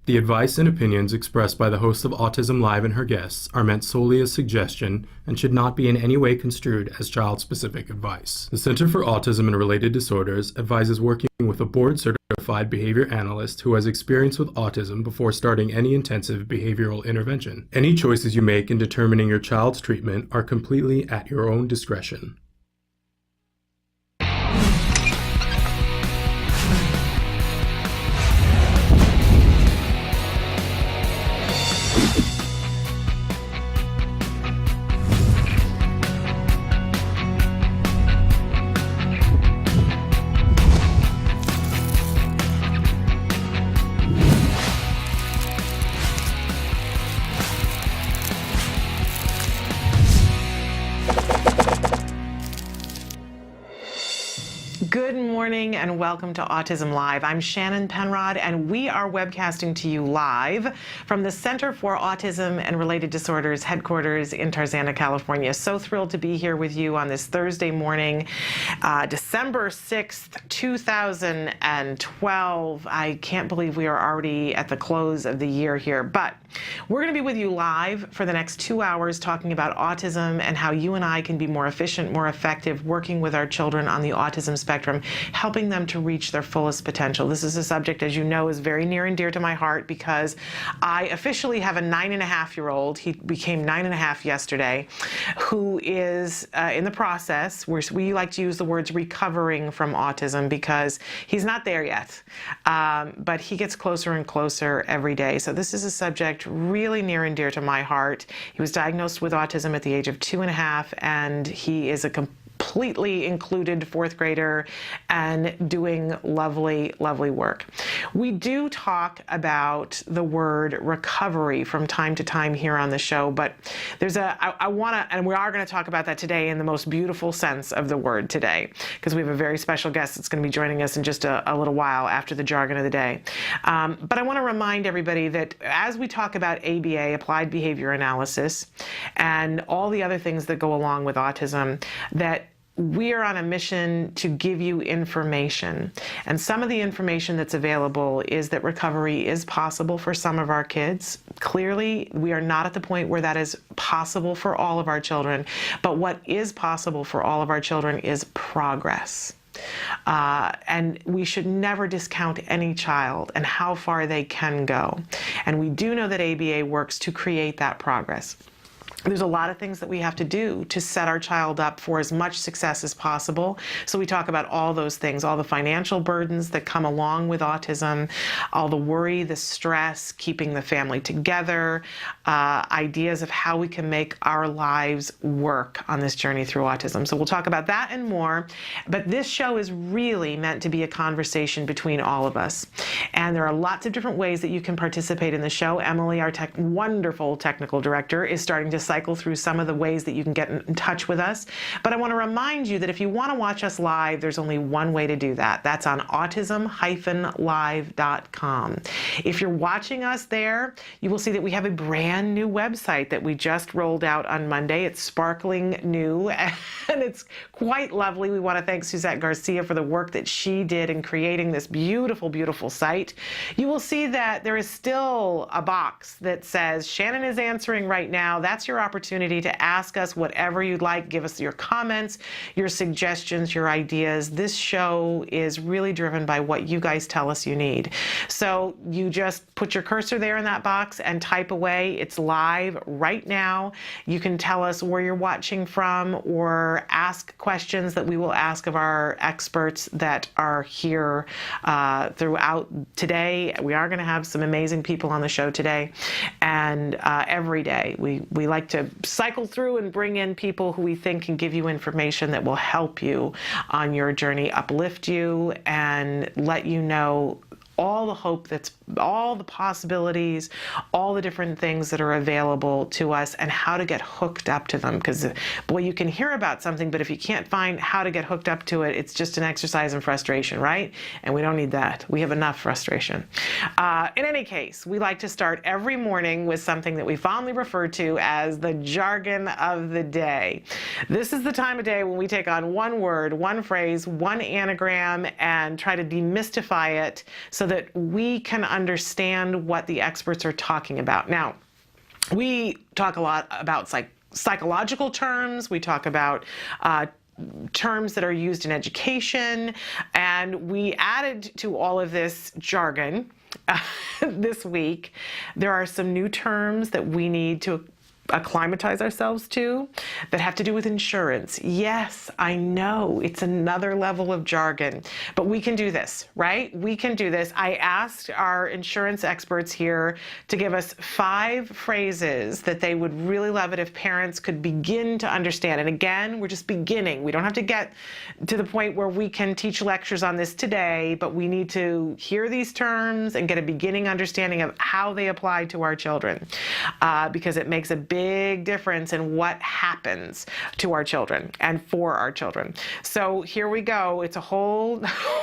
The advice and opinions expressed by the host of Autism Live and her guests are meant solely as suggestion and should not be in any way construed as child-specific advice. The Center for Autism and Related Disorders advises working with a board-certified behavior analyst who has experience with autism before starting any intensive behavioral intervention. Any choices you make in determining your child's treatment are completely at your own discretion. Good morning and welcome to Autism Live. I'm Shannon Penrod and we are webcasting to you live from the Center for Autism and Related Disorders headquarters in Tarzana, California. So thrilled to be here with you on this Thursday morning, December 6th, 2012. I can't believe we are already at the close of the year here, but we're going to be with you live for the next 2 hours talking about autism and how you and I can be more efficient, more effective working with our children on the autism spectrum, helping them to reach their fullest potential. This is a subject, as you know, is very near and dear to my heart because I officially have a 9.5-year-old. He became 9.5 yesterday, who is in the process, where we like to use the words recovering from autism because he's not there yet, but he gets closer and closer every day. So this is a subject really near and dear to my heart. He was diagnosed with autism at the age of 2.5, and he is a completely included fourth grader and doing lovely, lovely work. We do talk about the word recovery from time to time here on the show, but there's I want to, and we are going to talk about that today in the most beautiful sense of the word today, because we have a very special guest that's going to be joining us in just a little while after the jargon of the day. But I want to remind everybody that as we talk about ABA, applied behavior analysis, and all the other things that go along with autism, that we are on a mission to give you information. And some of the information that's available is that recovery is possible for some of our kids. Clearly, we are not at the point where that is possible for all of our children. But what is possible for all of our children is progress. And we should never discount any child and how far they can go. And we do know that ABA works to create that progress. There's a lot of things that we have to do to set our child up for as much success as possible. So we talk about all those things, all the financial burdens that come along with autism, all the worry, the stress, keeping the family together, ideas of how we can make our lives work on this journey through autism. So we'll talk about that and more. But this show is really meant to be a conversation between all of us. And there are lots of different ways that you can participate in the show. Emily, our wonderful technical director, is starting to cycle through some of the ways that you can get in touch with us. But I want to remind you that if you want to watch us live, there's only one way to do that. That's on autism-live.com. If you're watching us there, you will see that we have a brand new website that we just rolled out on Monday. It's sparkling new and it's quite lovely. We want to thank Suzette Garcia for the work that she did in creating this beautiful, beautiful site. You will see that there is still a box that says Shannon is answering right now. That's your opportunity to ask us whatever you'd like. Give us your comments, your suggestions, your ideas. This show is really driven by what you guys tell us you need. So you just put your cursor there in that box and type away. It's live right now. You can tell us where you're watching from or ask questions that we will ask of our experts that are here throughout today. We are going to have some amazing people on the show today, and every day we like to cycle through and bring in people who we think can give you information that will help you on your journey, uplift you, and let you know all the hope all the possibilities, all the different things that are available to us and how to get hooked up to them. Because, boy, you can hear about something, but if you can't find how to get hooked up to it, it's just an exercise in frustration, right? And we don't need that. We have enough frustration. In any case, we like to start every morning with something that we fondly refer to as the jargon of the day. This is the time of day when we take on one word, one phrase, one anagram, and try to demystify it so so that we can understand what the experts are talking about. Now, we talk a lot about psychological terms. We talk about terms that are used in education, and we added to all of this jargon this week. There are some new terms that we need to acclimatize ourselves to that have to do with insurance. Yes, I know it's another level of jargon, but we can do this, right? We can do this. I asked our insurance experts here to give us 5 phrases that they would really love it if parents could begin to understand. And again, we're just beginning. We don't have to get to the point where we can teach lectures on this today, but we need to hear these terms and get a beginning understanding of how they apply to our children, because it makes a big difference in what happens to our children and for our children. So here we go. It's a whole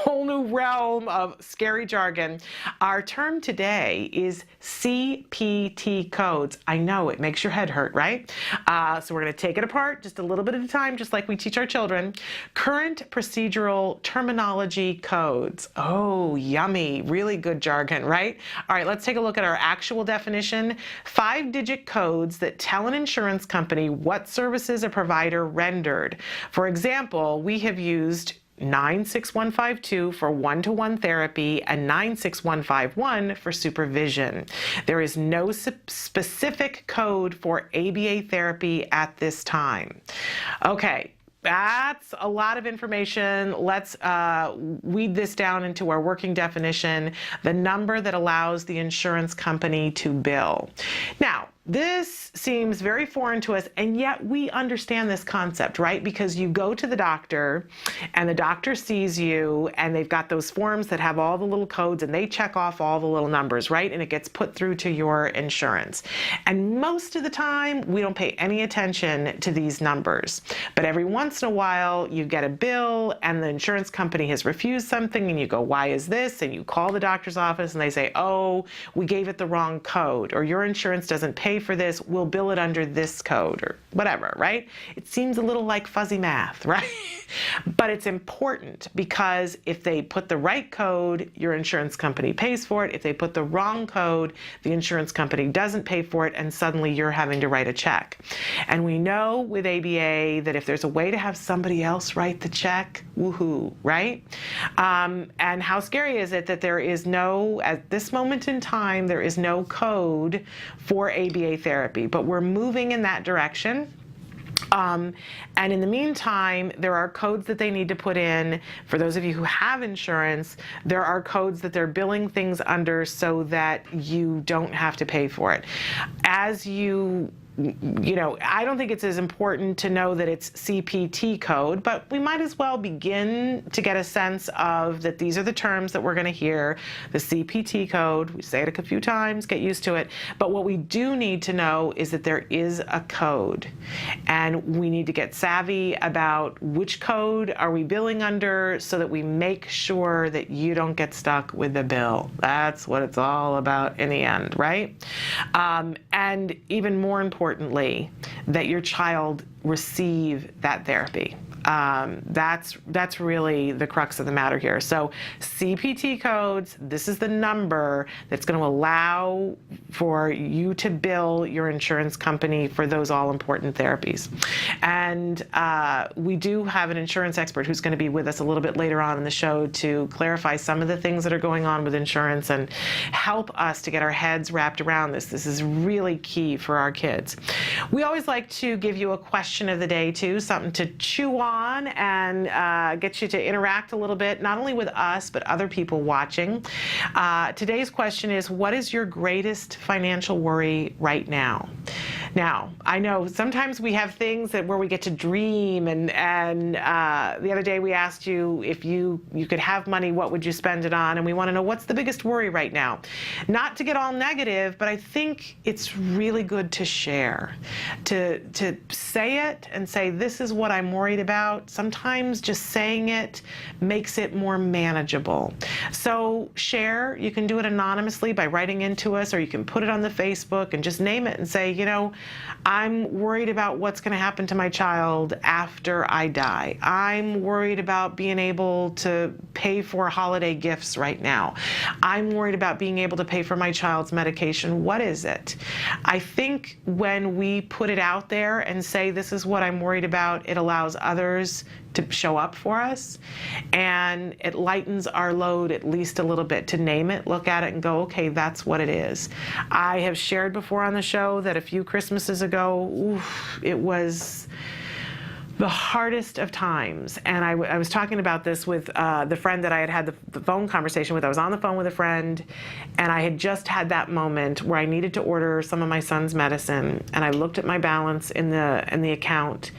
new realm of scary jargon. Our term today is CPT codes. I know it makes your head hurt, right? So we're going to take it apart just a little bit at a time, just like we teach our children. Current procedural terminology codes. Oh, yummy. Really good jargon, right? All right, let's take a look at our actual definition. 5-digit codes that tell an insurance company what services a provider rendered. For example, we have used 96152 for one-to-one therapy and 96151 for supervision. There is no specific code for ABA therapy at this time. Okay. That's a lot of information. Let's weed this down into our working definition, the number that allows the insurance company to bill. Now, this seems very foreign to us, and yet we understand this concept, right? Because you go to the doctor, and the doctor sees you, and they've got those forms that have all the little codes, and they check off all the little numbers, right? And it gets put through to your insurance. And most of the time, we don't pay any attention to these numbers. But every once in a while, you get a bill, and the insurance company has refused something, and you go, why is this? And you call the doctor's office, and they say, oh, we gave it the wrong code, or your insurance doesn't pay for this, we'll bill it under this code, or whatever, right? It seems a little like fuzzy math, right? But it's important, because if they put the right code, your insurance company pays for it. If they put the wrong code, the insurance company doesn't pay for it, and suddenly you're having to write a check. And we know with ABA that if there's a way to have somebody else write the check, woohoo, right? And how scary is it that there is no, at this moment in time, there is no code for ABA therapy, but we're moving in that direction. And in the meantime, there are codes that they need to put in. For those of you who have insurance, there are codes that they're billing things under so that you don't have to pay for it. As you know, I don't think it's as important to know that it's CPT code, but we might as well begin to get a sense of that these are the terms that we're going to hear. The CPT code, we say it a few times, get used to it. But what we do need to know is that there is a code, and we need to get savvy about which code are we billing under so that we make sure that you don't get stuck with the bill. That's what it's all about in the end, right? And even more importantly, that your child receive that therapy. That's really the crux of the matter here. So CPT codes, this is the number that's going to allow for you to bill your insurance company for those all-important therapies. And we do have an insurance expert who's going to be with us a little bit later on in the show to clarify some of the things that are going on with insurance and help us to get our heads wrapped around this. This is really key for our kids. We always like to give you a question of the day, too, something to chew on and get you to interact a little bit, not only with us, but other people watching. Today's question is, what is your greatest financial worry right now? Now, I know sometimes we have things where we get to dream, and the other day we asked you if you could have money, what would you spend it on? And we want to know, what's the biggest worry right now? Not to get all negative, but I think it's really good to share, to say it and say, this is what I'm worried about. Sometimes just saying it makes it more manageable. So share. You can do it anonymously by writing into us, or you can put it on the Facebook and just name it and say, you know, I'm worried about what's going to happen to my child after I die. I'm worried about being able to pay for holiday gifts right now. I'm worried about being able to pay for my child's medication. What is it? I think when we put it out there and say, this is what I'm worried about, it allows others to show up for us, and it lightens our load at least a little bit to name it, look at it, and go, okay, that's what it is. I have shared before on the show that a few Christmases ago, it was the hardest of times. And I was talking about this with the friend that I had the phone conversation with. I was on the phone with a friend, and I had just had that moment where I needed to order some of my son's medicine, and I looked at my balance in the account,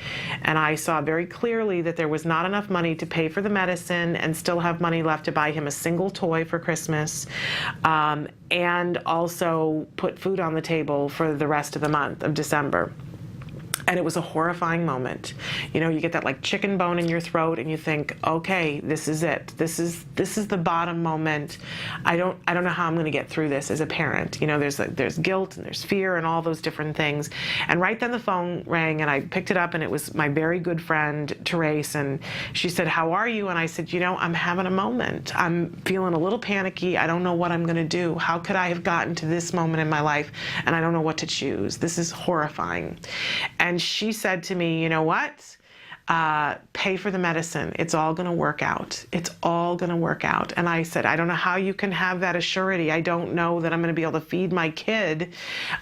and I saw very clearly that there was not enough money to pay for the medicine and still have money left to buy him a single toy for Christmas, and also put food on the table for the rest of the month of December. And it was a horrifying moment. You know, you get that like chicken bone in your throat, and you think, okay, this is it. This is the bottom moment. I don't know how I'm going to get through this as a parent. You know, there's guilt and there's fear and all those different things. And right then the phone rang, and I picked it up, and it was my very good friend Therese, and she said, "How are you?" And I said, "You know, I'm having a moment. I'm feeling a little panicky. I don't know what I'm going to do. How could I have gotten to this moment in my life, and I don't know what to choose? This is horrifying." And she said to me, "You know what? Pay for the medicine. It's all going to work out. It's all going to work out." And I said, "I don't know how you can have that assurity. I don't know that I'm going to be able to feed my kid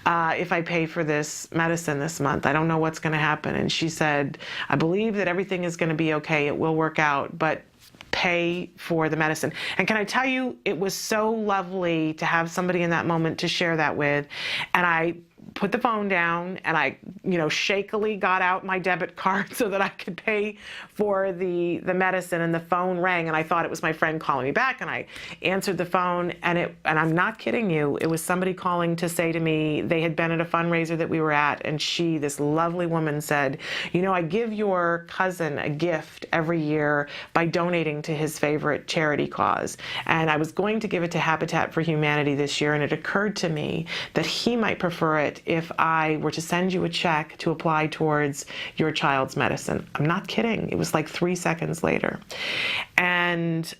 if I pay for this medicine this month. I don't know what's going to happen." And she said, "I believe that everything is going to be okay. It will work out, but pay for the medicine." And can I tell you, it was so lovely to have somebody in that moment to share that with. And I put the phone down, and I, shakily got out my debit card so that I could pay for the medicine, and the phone rang, and I thought it was my friend calling me back, and I answered the phone, and I'm not kidding you, it was somebody calling to say to me they had been at a fundraiser that we were at, and this lovely woman said, "I give your cousin a gift every year by donating to his favorite charity cause, and I was going to give it to Habitat for Humanity this year, and it occurred to me that he might prefer it if I were to send you a check to apply towards your child's medicine." I'm not kidding. It was like 3 seconds later. And,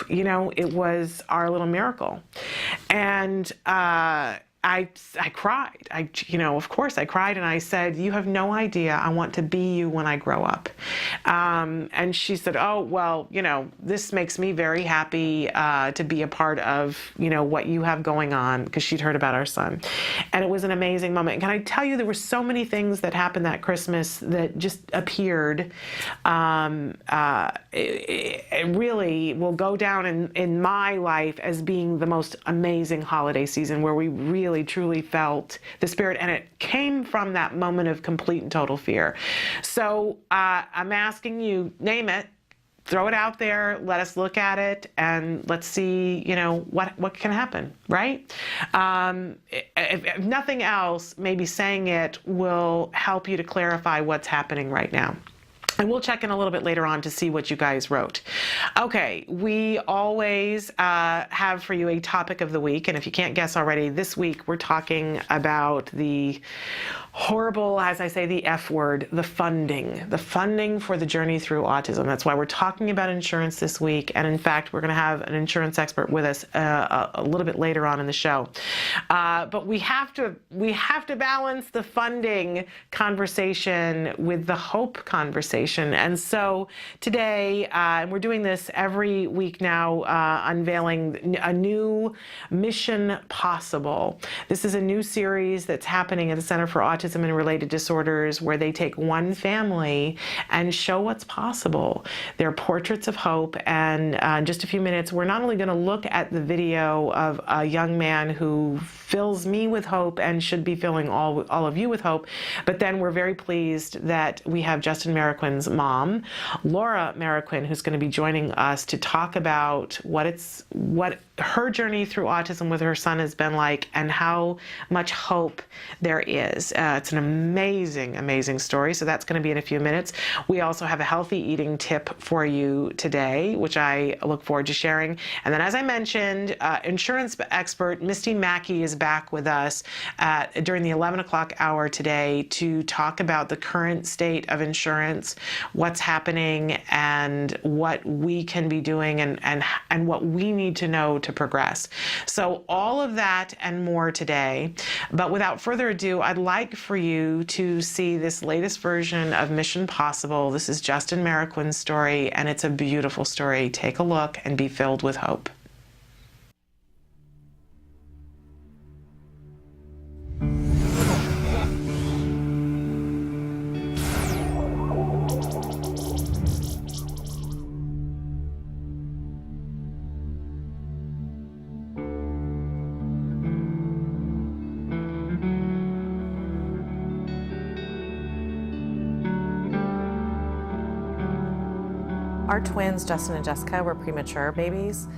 it was our little miracle. And I cried. Of course I cried, and I said, "You have no idea. I want to be you when I grow up." And she said, "Oh, well, this makes me very happy to be a part of, what you have going on," because she'd heard about our son. And it was an amazing moment. And can I tell you, there were so many things that happened that Christmas that just appeared. It really will go down in my life as being the most amazing holiday season, where we really truly felt the spirit, and it came from that moment of complete and total fear. So I'm asking you, name it, throw it out there, let us look at it, and let's see, what can happen, right? If nothing else, maybe saying it will help you to clarify what's happening right now. And we'll check in a little bit later on to see what you guys wrote. Okay, we always have for you a topic of the week. And if you can't guess already, this week we're talking about the horrible, as I say, the F word, the funding for the journey through autism. That's why we're talking about insurance this week. And in fact, we're going to have an insurance expert with us a little bit later on in the show. But we have to balance the funding conversation with the hope conversation. And so today, and we're doing this every week now, unveiling a new Mission Possible. This is a new series that's happening at the Center for Autism and Related Disorders, where they take one family and show what's possible. They're portraits of hope, and in just a few minutes, we're not only going to look at the video of a young man who fills me with hope and should be filling all of you with hope, but then we're very pleased that we have Justin Marroquin's mom, Laura Maroquin, who's going to be joining us to talk about what her journey through autism with her son has been like, and how much hope there is. It's an amazing, amazing story. So that's going to be in a few minutes. We also have a healthy eating tip for you today, which I look forward to sharing. And then, as I mentioned, insurance expert Misti Mackay is back with us during the 11 o'clock hour today to talk about the current state of insurance, what's happening, and what we can be doing, and what we need to know to progress. So all of that and more today. But without further ado, I'd like for you to see this latest version of Mission Possible. This is Justin Marroquin's story, and it's a beautiful story. Take a look and be filled with hope. Our twins, Justin and Jessica, were premature babies,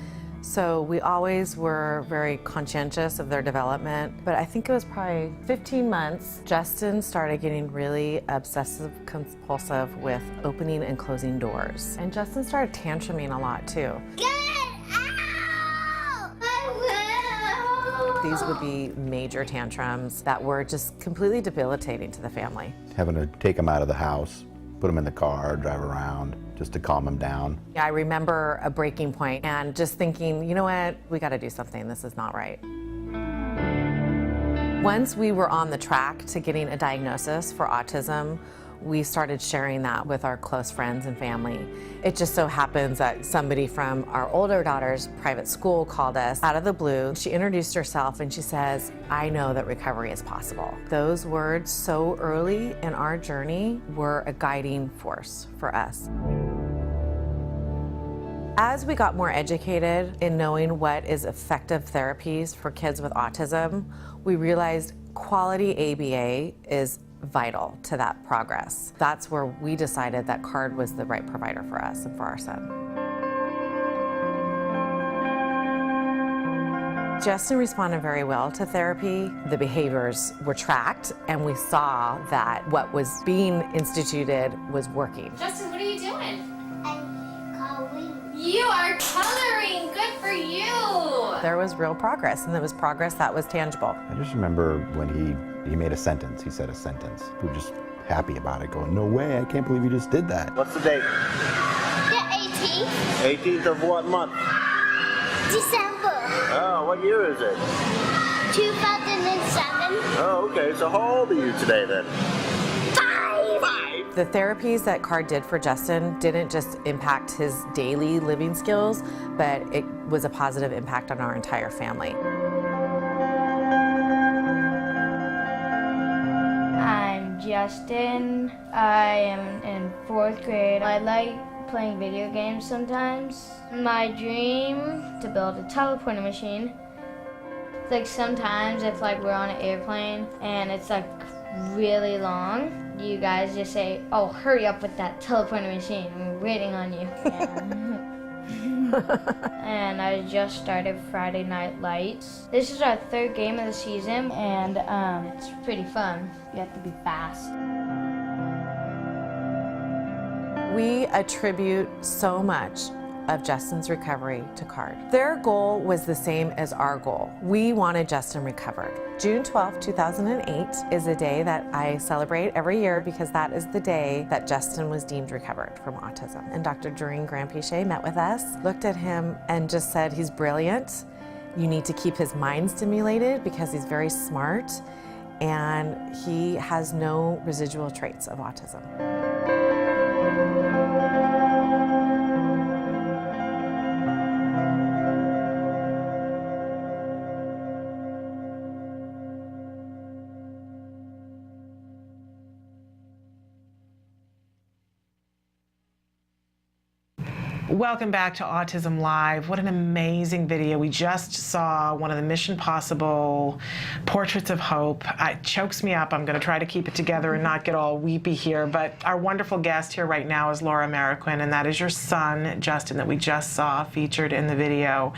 so we always were very conscientious of their development. But I think it was probably 15 months, Justin started getting really obsessive compulsive with opening and closing doors. And Justin started tantruming a lot too. Get out! I will! These would be major tantrums that were just completely debilitating to the family. Having to take them out of the house, put them in the car, drive around, just to calm them down. Yeah, I remember a breaking point and just thinking, you know what, we got to do something. This is not right. Once we were on the track to getting a diagnosis for autism, we started sharing that with our close friends and family. It just so happens that somebody from our older daughter's private school called us out of the blue. She introduced herself and she says, I know that recovery is possible. Those words so early in our journey were a guiding force for us. As we got more educated in knowing what is effective therapies for kids with autism, we realized quality ABA is vital to that progress. That's where we decided that CARD was the right provider for us and for our son. Justin responded very well to therapy. The behaviors were tracked, and we saw that what was being instituted was working. Justin, what are you doing? I'm calling. You are coloring. Good for you. There was real progress, and there was progress that was tangible. I just remember when he made a sentence, he said a sentence. We were just happy about it, going, no way, I can't believe you just did that. What's the date? The 18th 18th of what month? December Oh, what year is it? 2007. Oh, okay. So how old are you today then? 5. The therapies that CARD did for Justin didn't just impact his daily living skills, but it was a positive impact on our entire family. I'm Justin. I am in 4th grade. I like playing video games sometimes. My dream to build a teleporting machine. Like sometimes if like we're on an airplane and it's like really long, you guys just say, oh, hurry up with that teleporting machine. We're waiting on you. And I just started Friday Night Lights. This is our 3rd game of the season, and it's pretty fun. You have to be fast. We attribute so much of Justin's recovery to CARD. Their goal was the same as our goal. We wanted Justin recovered. June 12, 2008 is a day that I celebrate every year because that is the day that Justin was deemed recovered from autism. And Dr. Doreen Grandpichet met with us, looked at him and just said, he's brilliant. You need to keep his mind stimulated because he's very smart and he has no residual traits of autism. Welcome back to Autism Live. What an amazing video. We just saw one of the Mission Possible Portraits of Hope. It chokes me up. I'm going to try to keep it together and not get all weepy here. But our wonderful guest here right now is Laura Maroquin, and that is your son, Justin, that we just saw featured in the video.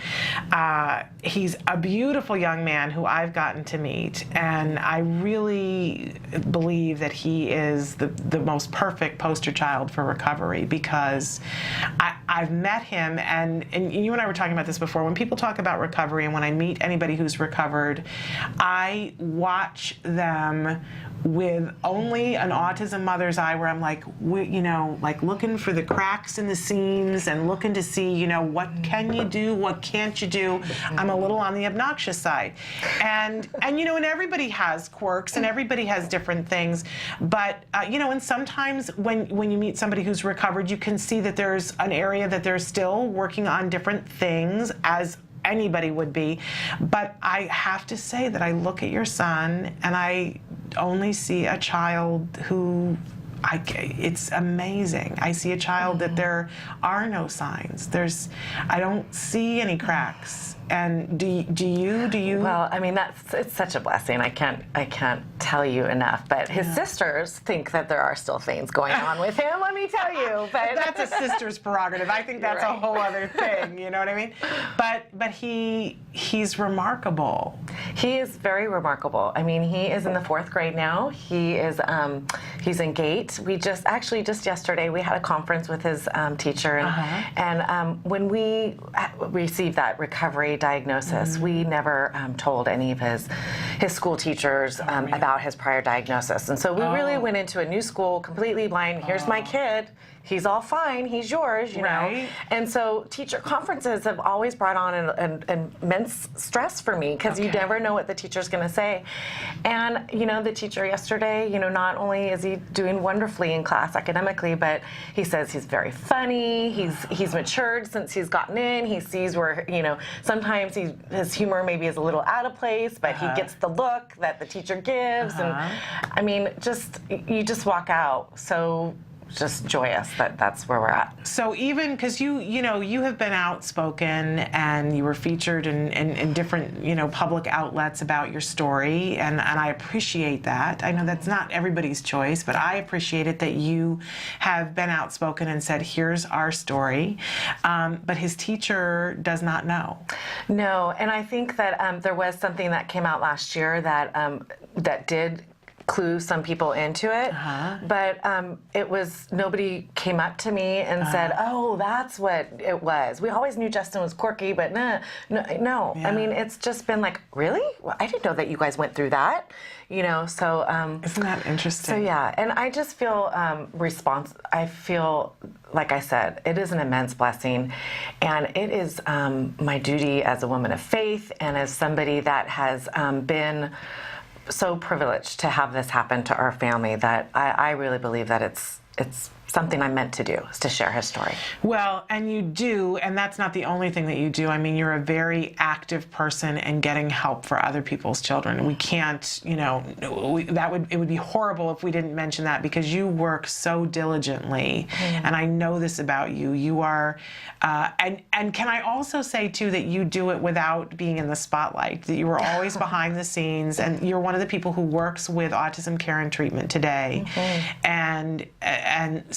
He's a beautiful young man who I've gotten to meet, and I really believe that he is the most perfect poster child for recovery, because I've met him, and you and I were talking about this before. When people talk about recovery, and when I meet anybody who's recovered, I watch them with only an autism mother's eye, where I'm like, like looking for the cracks in the seams and looking to see, what can you do, what can't you do. I'm a little on the obnoxious side, and everybody has quirks and everybody has different things, but and sometimes when you meet somebody who's recovered, you can see that there's an area that they're still working on different things, as anybody would be. But I have to say that I look at your son and I only see a child who it's amazing. I see a child that there are no signs. I don't see any cracks. And do you? Well, I mean, it's such a blessing. I can't tell you enough. But his sisters think that there are still things going on with him. Let me tell you. But that's a sister's prerogative. I think that's a whole other thing. You know what I mean? But he's remarkable. He is very remarkable. I mean, he is in the 4th grade now. He's in GATE. We just yesterday we had a conference with his teacher, and when we received that recovery diagnosis, we never told any of his school teachers about his prior diagnosis, and so we really went into a new school completely blind. Here's my kid. He's all fine. He's yours, you know. And so teacher conferences have always brought on an immense stress for me, because you never know what the teacher's going to say. And, the teacher yesterday, not only is he doing wonderfully in class academically, but he says he's very funny. He's matured since he's gotten in. He sees where, sometimes his humor maybe is a little out of place, but he gets the look that the teacher gives. And, I mean, you just walk out so just joyous that that's where we're at. So even because you have been outspoken, and you were featured in different public outlets about your story, and I appreciate that. I know that's not everybody's choice, but I appreciate it that you have been outspoken and said, here's our story. But his teacher does not know. No, and I think that there was something that came out last year that did clue some people into it, but it was, nobody came up to me and said, oh, that's what it was. We always knew Justin was quirky, but no. I mean, it's just been like, really? Well, I didn't know that you guys went through that, so. Isn't that interesting? So yeah, and I just feel I feel, like I said, it is an immense blessing, and it is my duty as a woman of faith and as somebody that has been so privileged to have this happen to our family, that I really believe that it's something I'm meant to do, is to share his story. Well, and you do, and that's not the only thing that you do. I mean, you're a very active person in getting help for other people's children. We can't, it would be horrible if we didn't mention that, because you work so diligently, and I know this about you. You are, and can I also say too that you do it without being in the spotlight, that you are always behind the scenes, and you're one of the people who works with Autism Care and Treatment today, and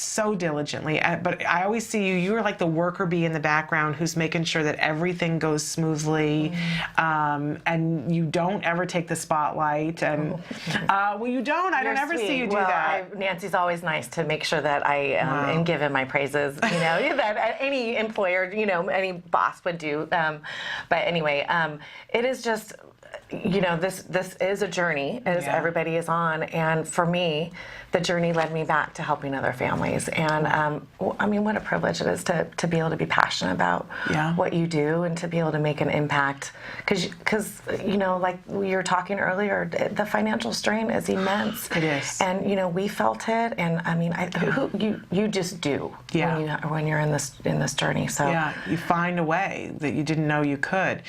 so diligently. But I always see you're like the worker bee in the background who's making sure that everything goes smoothly, and you don't ever take the spotlight. And well, you don't. I don't ever see you do that. Nancy's always nice to make sure that I am given my praises, that any employer, any boss would do. But anyway, it is just, this is a journey, as everybody is on, and for me, the journey led me back to helping other families. And I mean, what a privilege it is to be able to be passionate about what you do, and to be able to make an impact. Because like we were talking earlier, the financial strain is immense. It is. And we felt it. And I mean, you just do when you're in this journey. So you find a way that you didn't know you could.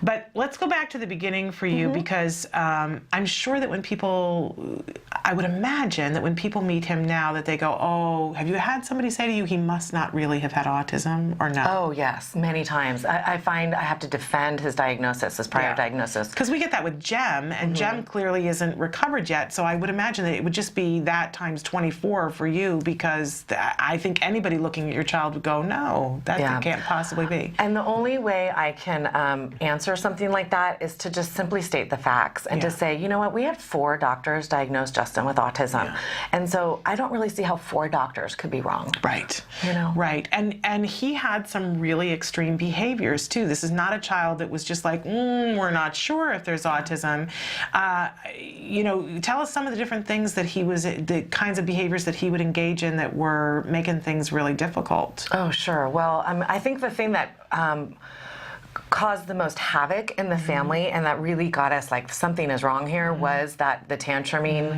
But let's go back to the beginning for you because I'm sure that when people, I would imagine that when people meet him now that they go, oh, have you had somebody say to you he must not really have had autism or no? Oh, yes, many times. I find I have to defend his diagnosis, his prior diagnosis. Because we get that with Jem, and Jem clearly isn't recovered yet, so I would imagine that it would just be that times 24 for you, because I think anybody looking at your child would go, no, that can't possibly be. And the only way I can answer something like that is to just simply state the facts and to say, you know what, we had 4 doctors diagnose Justin with autism. And so I don't really see how 4 doctors could be wrong. Right. You know? Right. And he had some really extreme behaviors too. This is not a child that was just like, we're not sure if there's autism. You know, tell us some of the different things that he was, the kinds of behaviors that he would engage in that were making things really difficult. Oh, sure. Well, I think the thing that caused the most havoc in the family and that really got us like something is wrong here was that the tantruming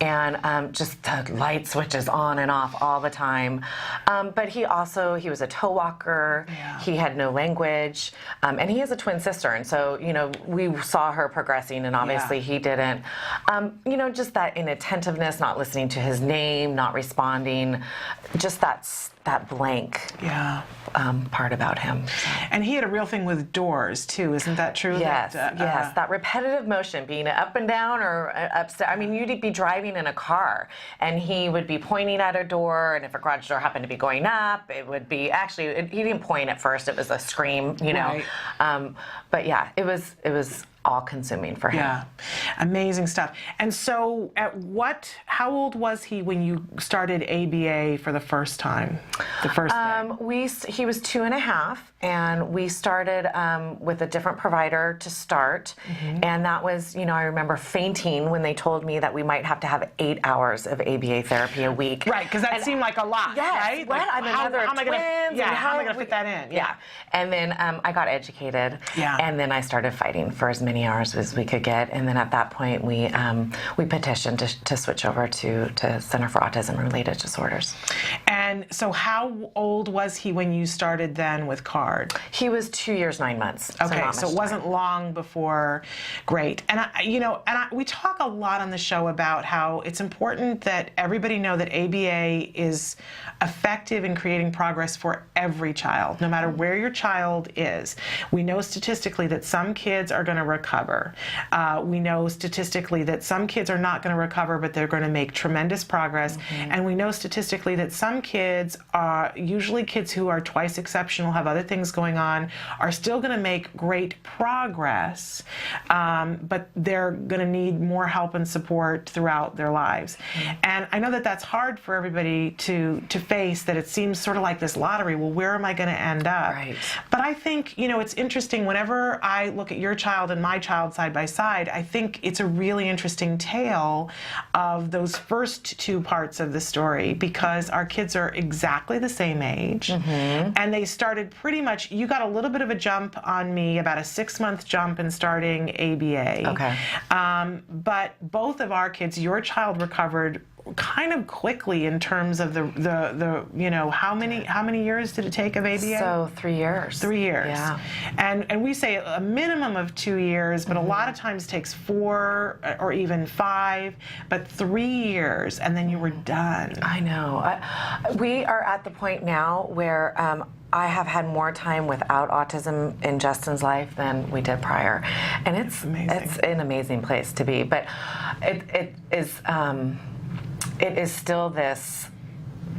and just the light switches on and off all the time. But he was a toe walker. He had no language, and he has a twin sister, and so you know we saw her progressing, and obviously he didn't. You know, just that inattentiveness, not listening to his name, not responding, just that blank part about him. So. And he had a real thing with doors too, isn't that true? Yes, yes. That repetitive motion, being up and down or upstairs. I mean, you'd be driving in a car, and he would be pointing at a door, and if a garage door happened to be going up, it would be he didn't point at first. It was a scream, you know. Right. But yeah, it was all-consuming for him. Yeah, amazing stuff. And so, how old was he when you started ABA for the first time? The first day? He was 2.5, and we started with a different provider to start, and that was, you know, I remember fainting when they told me that we might have to have 8 hours of ABA therapy a week. Right, because that seemed like a lot, right? What? Like, I'm a mother of twins. How am I going to fit that in? Yeah. And then I got educated, and then I started fighting for as many hours as we could get, and then at that point we petitioned to switch over to Center for Autism and Related Disorders. And so how old was he when you started then with CARD? He was 2 years, 9 months. Okay, so it wasn't long before. Great. And we talk a lot on the show about how it's important that everybody know that ABA is effective in creating progress for every child, no matter where your child is. We know statistically that some kids are going to recover. We know statistically that some kids are not going to recover, but they're going to make tremendous progress. And we know statistically that some kids, usually kids who are twice exceptional, have other things going on, are still going to make great progress, but they're going to need more help and support throughout their lives. And I know that that's hard for everybody to face, that it seems sort of like this lottery. Well, where am I going to end up? Right. But I think, you know, it's interesting, whenever I look at your child and my child side by side, I think it's a really interesting tale of those first 2 parts of the story, because our kids are exactly the same age, and they started pretty much, you got a little bit of a jump on me, about a 6-month jump in starting ABA. Okay. But both of our kids, your child recovered kind of quickly in terms of the you know, how many years did it take of ABA? So 3 years. 3 years. Yeah. And we say a minimum of 2 years, but a lot of times it takes 4 or even 5, but 3 years, and then you were done. I know. We are at the point now where I have had more time without autism in Justin's life than we did prior, and it's an amazing place to be. But it is still this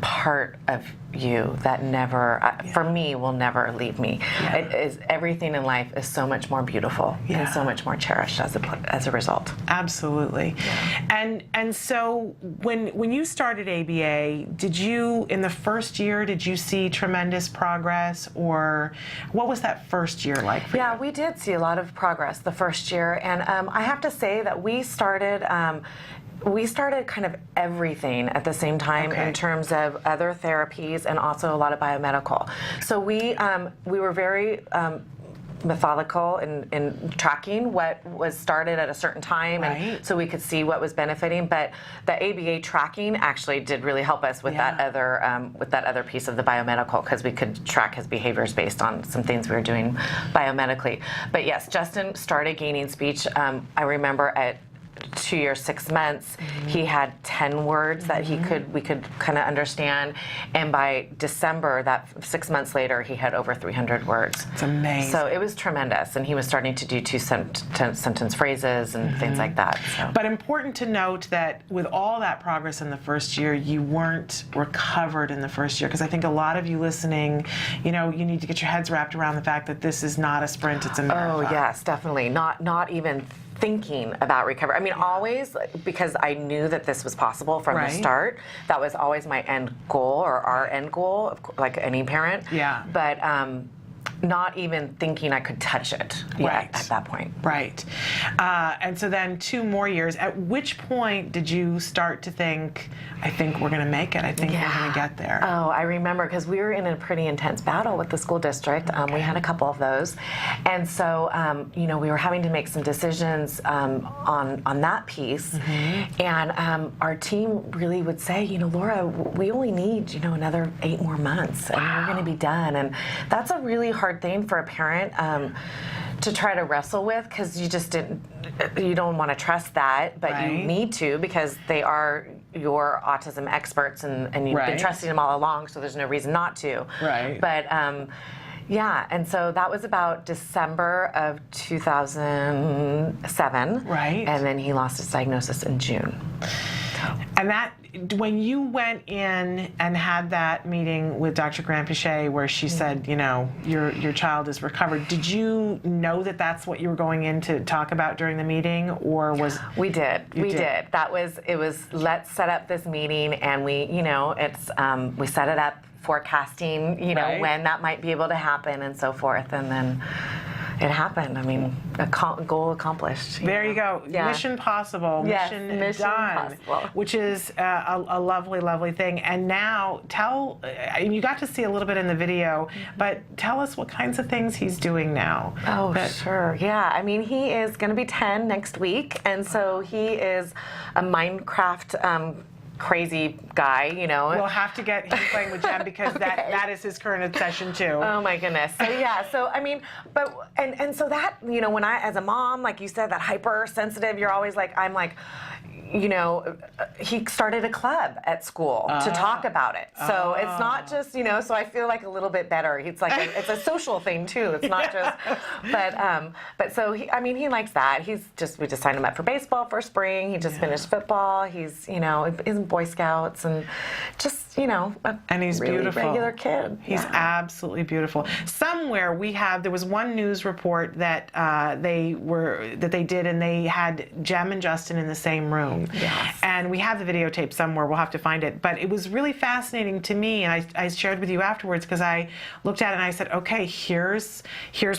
part of you that never, for me, will never leave me. It is, everything in life is so much more beautiful and so much more cherished as a result. Absolutely. And so when you started ABA, did you, in the first year, did you see tremendous progress, or what was that first year like for you? Yeah, we did see a lot of progress the first year, and I have to say that we started kind of everything at the same time in terms of other therapies and also a lot of biomedical. So we were very methodical in tracking what was started at a certain time, and so we could see what was benefiting. But the ABA tracking actually did really help us with that other piece of the biomedical, because we could track his behaviors based on some things we were doing biomedically. But yes, Justin started gaining speech. I remember at 2 years, 6 months, he had 10 words that we could kind of understand, and by December, that 6 months later, he had over 300 words. It's amazing. So it was tremendous, and he was starting to do two-sentence phrases and things like that. So. But important to note that with all that progress in the first year, you weren't recovered in the first year, because I think a lot of you listening, you need to get your heads wrapped around the fact that this is not a sprint, it's a marathon. Oh yes, definitely. Not even thinking about recovery. I mean, always, because I knew that this was possible from the start. That was always my end goal, or our end goal, like any parent. Yeah. But not even thinking I could touch it yet at that point. Right. And so then 2 more years. At which point did you start to think, I think we're going to make it. I think we're going to get there. Oh, I remember, because we were in a pretty intense battle with the school district. We had a couple of those. And so, we were having to make some decisions on that piece. And our team really would say, Laura, we only need, another 8 more months, and we're going to be done. And that's a really hard thing for a parent to try to wrestle with, because you don't want to trust that, but you need to, because they are your autism experts, and you've been trusting them all along, so there's no reason not to. Right. But and so that was about December of 2007. Right. And then he lost his diagnosis in June. And that, when you went in and had that meeting with Dr. Grandpichet, where she said, your child is recovered, did you know that that's what you were going in to talk about during the meeting, or was... We did. It was, let's set up this meeting, and we set it up forecasting, when that might be able to happen and so forth, and then it happened. I mean, goal accomplished. There you go. Yeah. Mission possible. Mission done. Possible. Which is a lovely, lovely thing. And now, you got to see a little bit in the video, but tell us what kinds of things he's doing now. Oh, sure. Yeah. I mean, he is going to be 10 next week, and so he is a Minecraft crazy guy, We'll have to get him playing with Jem, because that is his current obsession too. Oh my goodness. So I mean, but and so that, when I, as a mom, like you said, that hypersensitive, you're always like, I'm like, he started a club at school to talk about it. So it's not just, so I feel like a little bit better. It's like it's a social thing too. It's not just, but so he likes that. We just signed him up for baseball for spring. He just finished football. He's, in Boy Scouts, and just, and he's really beautiful. Regular kid. He's absolutely beautiful. Somewhere there was one news report that they did, and they had Jem and Justin in the same room. Yes. And we have the videotape somewhere. We'll have to find it. But it was really fascinating to me, and I shared with you afterwards, because I looked at it and I said, okay, here's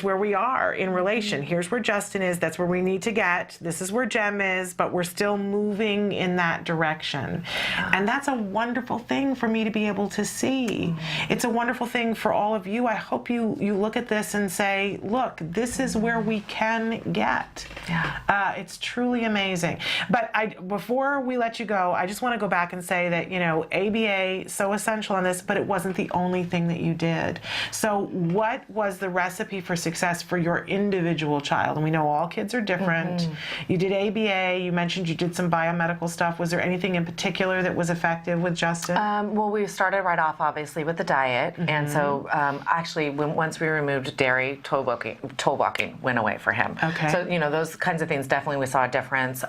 where we are in relation. Here's where Justin is. That's where we need to get. This is where Jem is, but we're still moving in that direction. And that's a wonderful thing for me to be able to see. It's a wonderful thing for all of you. I hope you look at this and say, look, this is where we can get. Yeah. It's truly amazing. But before we let you go, I just want to go back and say that, ABA, so essential on this, but it wasn't the only thing that you did. So what was the recipe for success for your individual child? And we know all kids are different. You did ABA, you mentioned you did some biomedical stuff. Was there anything in particular that was effective with Justin? Well, we started right off, obviously, with the diet. And so actually, once we removed dairy, toe walking went away for him. Okay. So, those kinds of things, definitely we saw a difference.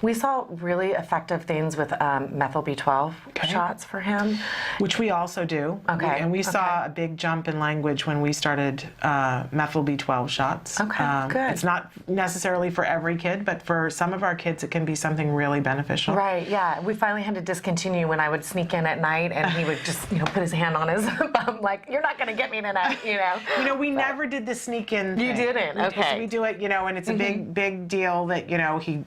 We saw really effective things with methyl B12 shots for him. Which we also do. Okay. And we saw a big jump in language when we started methyl B12 shots. Okay, good. It's not necessarily for every kid, but for some of our kids, it can be something really beneficial. Right, yeah. We finally had to discontinue when I would sneak in at night, and he would just, put his hand on his bum, like, you're not going to get me tonight, We never did the sneak in thing. You didn't? Okay. So we do it, and it's a big deal that, he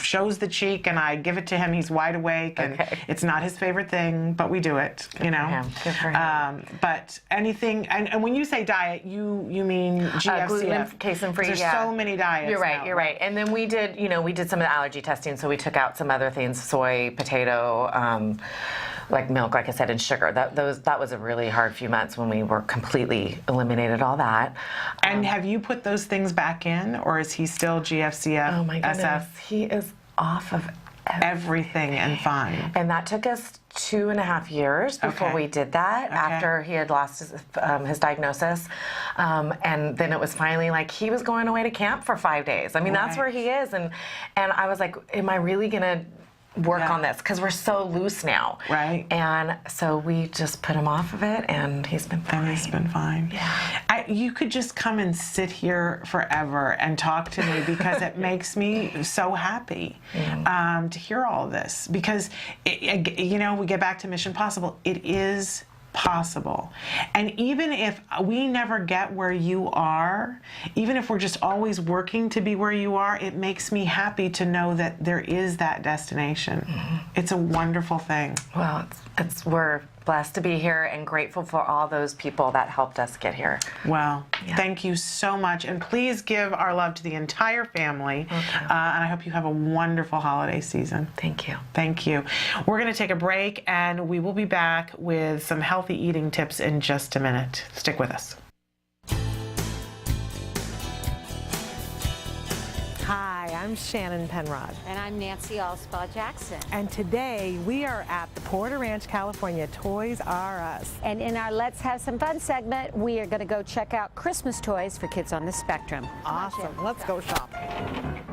shows the cheek and I give it to him. He's wide awake, and it's not his favorite thing, but we do it. Good for him. Good for him. But anything, and when you say diet, you mean GFCF? Gluten, casein-free. There's so many diets. You're right. now. You're right. And then we did some of the allergy testing, so we took out some other things: soy, potato, like milk, like I said, and sugar. That was a really hard few months when we were completely eliminated all that. And have you put those things back in, or is he still GFCF? Oh my goodness, SF? he is off of everything and fine. And that took us 2.5 years before we did that, after he had lost his diagnosis. And then it was finally like he was going away to camp for 5 days. I mean, that's where he is. And I was like, am I really going to work on this? Because we're so loose now. Right. And so we just put him off of it, and he's been fine. And he's been fine. Yeah. You could just come and sit here forever and talk to me, because it makes me so happy to hear all of this. Because, we get back to Mission Possible. It is possible. And even if we never get where you are, even if we're just always working to be where you are, it makes me happy to know that there is that destination. It's a wonderful thing. Well, we're blessed to be here and grateful for all those people that helped us get here. Well, thank you so much. And please give our love to the entire family. And I hope you have a wonderful holiday season. Thank you. Thank you. We're going to take a break, and we will be back with some healthy eating tips in just a minute. Stick with us. Hi, I'm Shannon Penrod. And I'm Nancy Allspaw Jackson. And today we are at the Porter Ranch, California Toys R Us. And in our Let's Have Some Fun segment, we are going to go check out Christmas toys for kids on the spectrum. Awesome. Let's go shopping.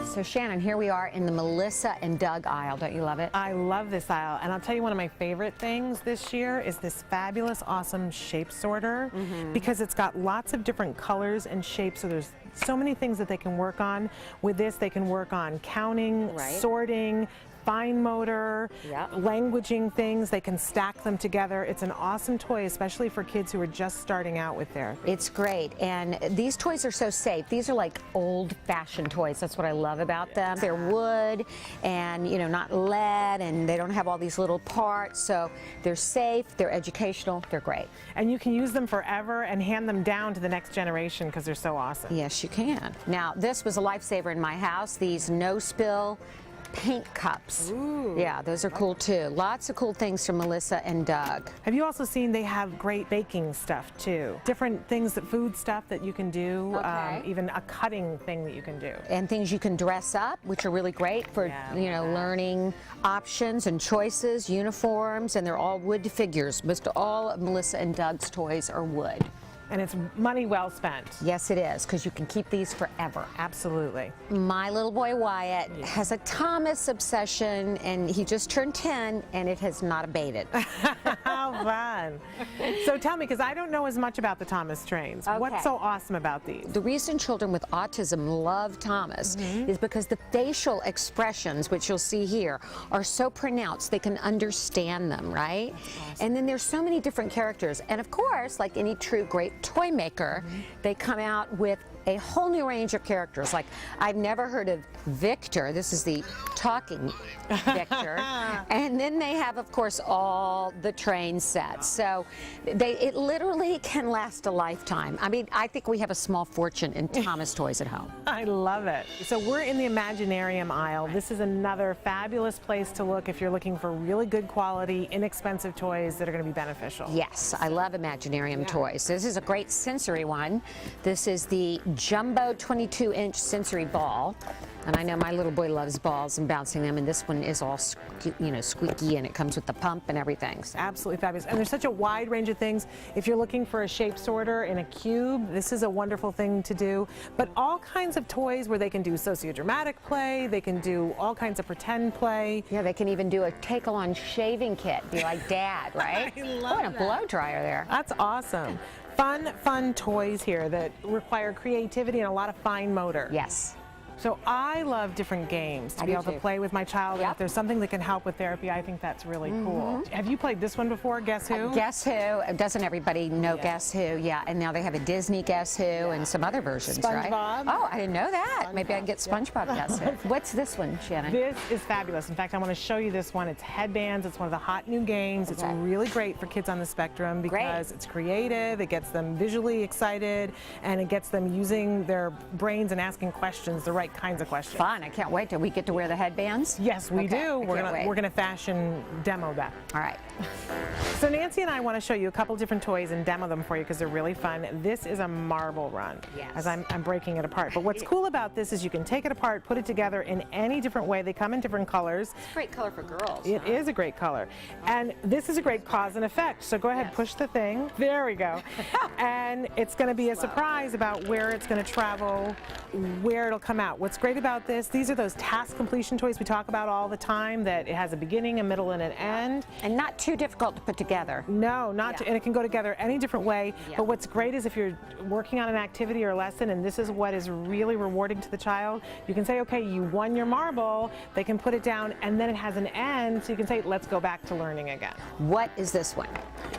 So Shannon, here we are in the Melissa and Doug aisle. Don't you love it? I love this aisle. And I'll tell you, one of my favorite things this year is this fabulous, awesome shape sorter, because it's got lots of different colors and shapes. So there's so many things that they can work on. With this, they can work on counting, sorting, fine motor, languaging things. They can stack them together. It's an awesome toy, especially for kids who are just starting out with therapy. It's great. And these toys are so safe. These are like old-fashioned toys. That's what I love about them. They're wood and, not lead, and they don't have all these little parts. So they're safe, they're educational, they're great. And you can use them forever and hand them down to the next generation because they're so awesome. Yes, you can. Now, this was a lifesaver in my house. These no-spill paint cups. Ooh. Yeah, those are cool too. Lots of cool things from Melissa and Doug. Have you also seen they have great baking stuff too? Different things, food stuff that you can do, even a cutting thing that you can do. And things you can dress up, which are really great for, learning options and choices, uniforms, and they're all wood figures. Most all of Melissa and Doug's toys are wood. And it's money well spent. Yes, it is, because you can keep these forever. Absolutely. My little boy Wyatt has a Thomas obsession, and he just turned 10, and it has not abated. How fun. So tell me, because I don't know as much about the Thomas trains. What's so awesome about these? The reason children with autism love Thomas is because the facial expressions, which you'll see here, are so pronounced they can understand them, right? Awesome. And then there's so many different characters. And of course, like any true great toy maker, they come out with a whole new range of characters. Like, I've never heard of Victor. This is the talking Victor. And then they have, of course, all the train sets. So it literally can last a lifetime. I mean, I think we have a small fortune in Thomas toys at home. I love it. So we're in the Imaginarium aisle. This is another fabulous place to look if you're looking for really good quality, inexpensive toys that are going to be beneficial. Yes, I love Imaginarium toys. This is a great sensory one. This is the Jumbo 22-inch sensory ball. And I know my little boy loves balls and bouncing them, and this one is all, squeaky, and it comes with the pump and everything. So. Absolutely fabulous. And there's such a wide range of things. If you're looking for a shape sorter in a cube, this is a wonderful thing to do. But all kinds of toys where they can do sociodramatic play, they can do all kinds of pretend play. Yeah, they can even do a take-along shaving kit. Be like Dad, right? I love and a blow dryer there. That's awesome. Fun toys here that require creativity and a lot of fine motor. Yes. So I love different games to be able to play with my child. And if there's something that can help with therapy, I think that's really cool. Have you played this one before, Guess Who? Guess Who. Doesn't everybody know Guess Who? Yeah, and now they have a Disney Guess Who and some other versions, right? SpongeBob. Oh, I didn't know that. Maybe I can get SpongeBob Guess Who. What's this one, Shannon? This is fabulous. In fact, I want to show you this one. It's headbands. It's one of the hot new games. It's really great for kids on the spectrum because it's creative. It gets them visually excited, and it gets them using their brains and asking questions, the right kinds of questions. Fun. I can't wait till we get to wear the headbands. Yes, we do. We're gonna fashion demo that. All right. So Nancy and I want to show you a couple different toys and demo them for you because they're really fun. This is a marble run, as I'm breaking it apart. But what's cool about this is you can take it apart, put it together in any different way. They come in different colors. It's a great color for girls. It is a great color. And this is a great cause and effect. So go ahead, push the thing. There we go. And it's going to be a surprise about where it's going to travel, where it'll come out. What's great about this, these are those task completion toys we talk about all the time, that it has a beginning, a middle, and an end. And not too difficult to put together. No, not and it can go together any different way. But what's great is if you're working on an activity or a lesson and this is what is really rewarding to the child, you can say, okay, you won your marble. They can put it down and then it has an end, so you can say, let's go back to learning again. What is this one?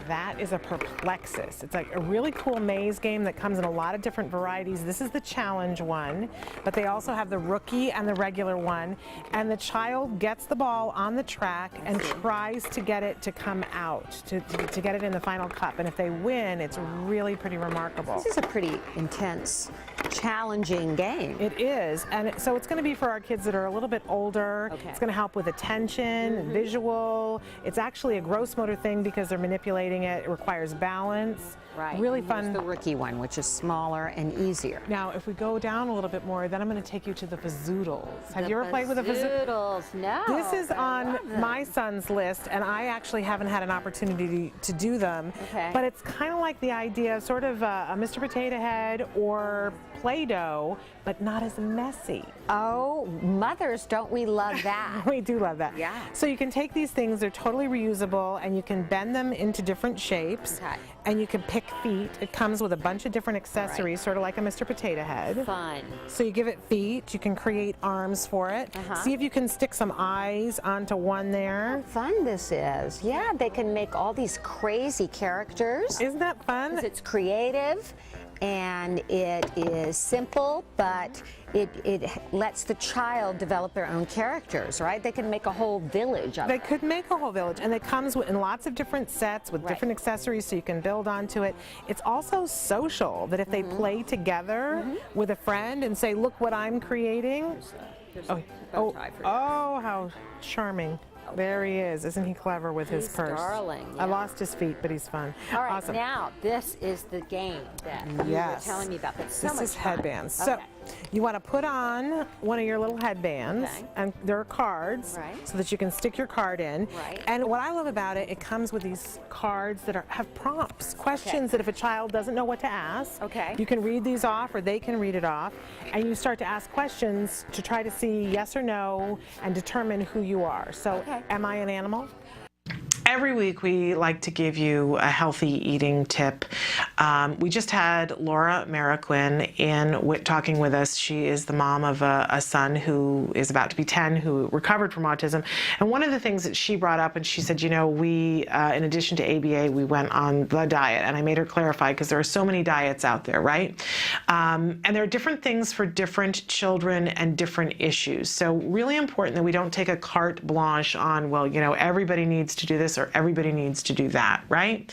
That is a Perplexus. It's like a really cool maze game that comes in a lot of different varieties. This is the challenge one, but they also have the rookie and the regular one. And the child gets the ball on the track and tries to get it to come out, to get it in the final cup. And if they win, it's really pretty remarkable. This is a pretty intense, challenging game. It is. And so it's going to be for our kids that are a little bit older. It's going to help with attention, visual. It's actually a gross motor thing because they're manipulating it. It requires balance. Right. Really fun. Here's the rookie one, which is smaller and easier. Now, if we go down a little bit more, then I'm going to take you to the Fazoodles. Have you ever played with a Fazoodles? No. This is on my son's list, and I actually haven't had an opportunity to do them. But it's kind of like the idea of sort of a Mr. Potato Head or Play-Doh, but not as messy. Oh, mothers, don't we love that? We do love that. Yeah. So you can take these things, they're totally reusable, and you can bend them into different shapes. And you can pick feet. It comes with a bunch of different accessories, sort of like a Mr. Potato Head. Fun. So you give it feet, you can create arms for it. See if you can stick some eyes onto one there. How fun this is. Yeah, they can make all these crazy characters. Isn't that fun? It's creative and it is simple, but it lets the child develop their own characters, right? They can make a whole village of it. They could make a whole village, and it comes in lots of different sets with different accessories so you can build onto it. It's also social, that if they play together with a friend and say, look what I'm creating. Oh, how charming. There he is. Isn't he clever with his purse? Darling. I lost his feet, but he's fun. All right, awesome. now this is the game that you were telling me about. That's so much fun. This is headbands. So you want to put on one of your little headbands, and there are cards so that you can stick your card in. And what I love about it, it comes with these cards that have prompts, questions that if a child doesn't know what to ask, you can read these off or they can read it off, and you start to ask questions to try to see yes or no and determine who you are. So am I an animal? Every week we like to give you a healthy eating tip. We just had Laura Maroquin in talking with us. She is the mom of a son who is about to be 10 who recovered from autism. And one of the things that she brought up, and she said, you know, we, in addition to ABA, we went on the diet. And I made her clarify because there are so many diets out there, right? And there are different things for different children and different issues. So really important that we don't take a carte blanche on, well, you know, everybody needs to do this or everybody needs to do that, right?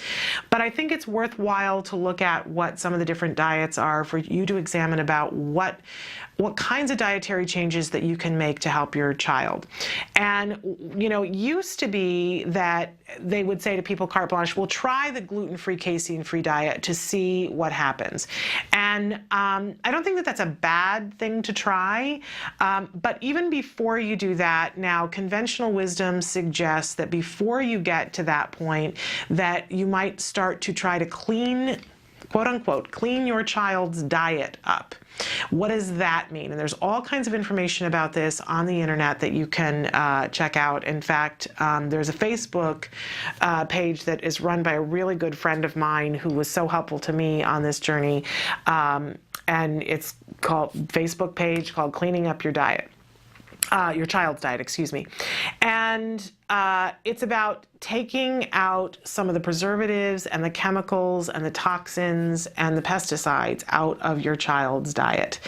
But I think it's worthwhile to look at what some of the different diets are for you to examine about what kinds of dietary changes that you can make to help your child. And, you know, it used to be that they would say to people, carte blanche, well, try the gluten-free, casein-free diet to see what happens. And I don't think that that's a bad thing to try, but even before you do that, now conventional wisdom suggests that before you get to that point, that you might start to try to clean quote unquote, clean your child's diet up. What does that mean? And there's all kinds of information about this on the internet that you can check out. In fact, there's a Facebook page that is run by a really good friend of mine who was so helpful to me on this journey. And it's called Facebook page called Cleaning Up Your Diet. Your child's diet, excuse me. And it's about taking out some of the preservatives and the chemicals and the toxins and the pesticides out of your child's diet.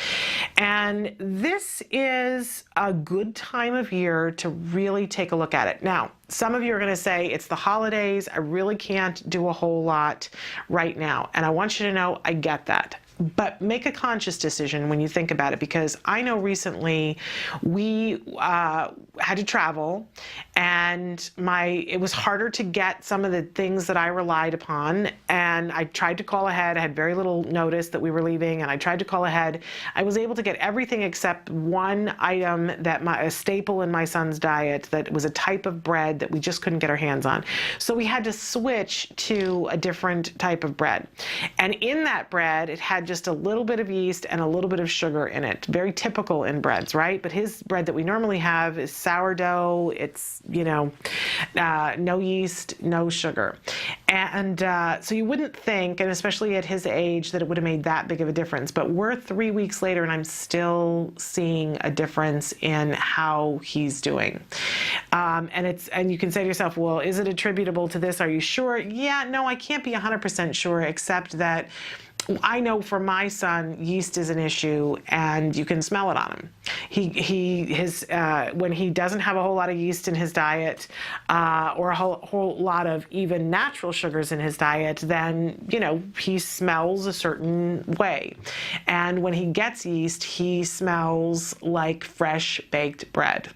And this is a good time of year to really take a look at it. Now, some of you are going to say, it's the holidays, I really can't do a whole lot right now. And I want you to know, I get that. But make a conscious decision when you think about it, because I know recently we had to travel, and it was harder to get some of the things that I relied upon. And I tried to call ahead. I had very little notice that we were leaving, and I tried to call ahead. I was able to get everything except one item that a staple in my son's diet that was a type of bread that we just couldn't get our hands on. So we had to switch to a different type of bread. And in that bread, it had just a little bit of yeast and a little bit of sugar in it. Very typical in breads, right? But his bread that we normally have is sourdough. It's, no yeast, no sugar. And so you wouldn't think, and especially at his age, that it would have made that big of a difference. But we're 3 weeks later, and I'm still seeing a difference in how he's doing. And you can say to yourself, well, is it attributable to this? Are you sure? Yeah, no, I can't be 100% sure, except that I know for my son, yeast is an issue, and you can smell it on him. When he doesn't have a whole lot of yeast in his diet, or a whole lot of even natural sugars in his diet, then, he smells a certain way. And when he gets yeast, he smells like fresh baked bread.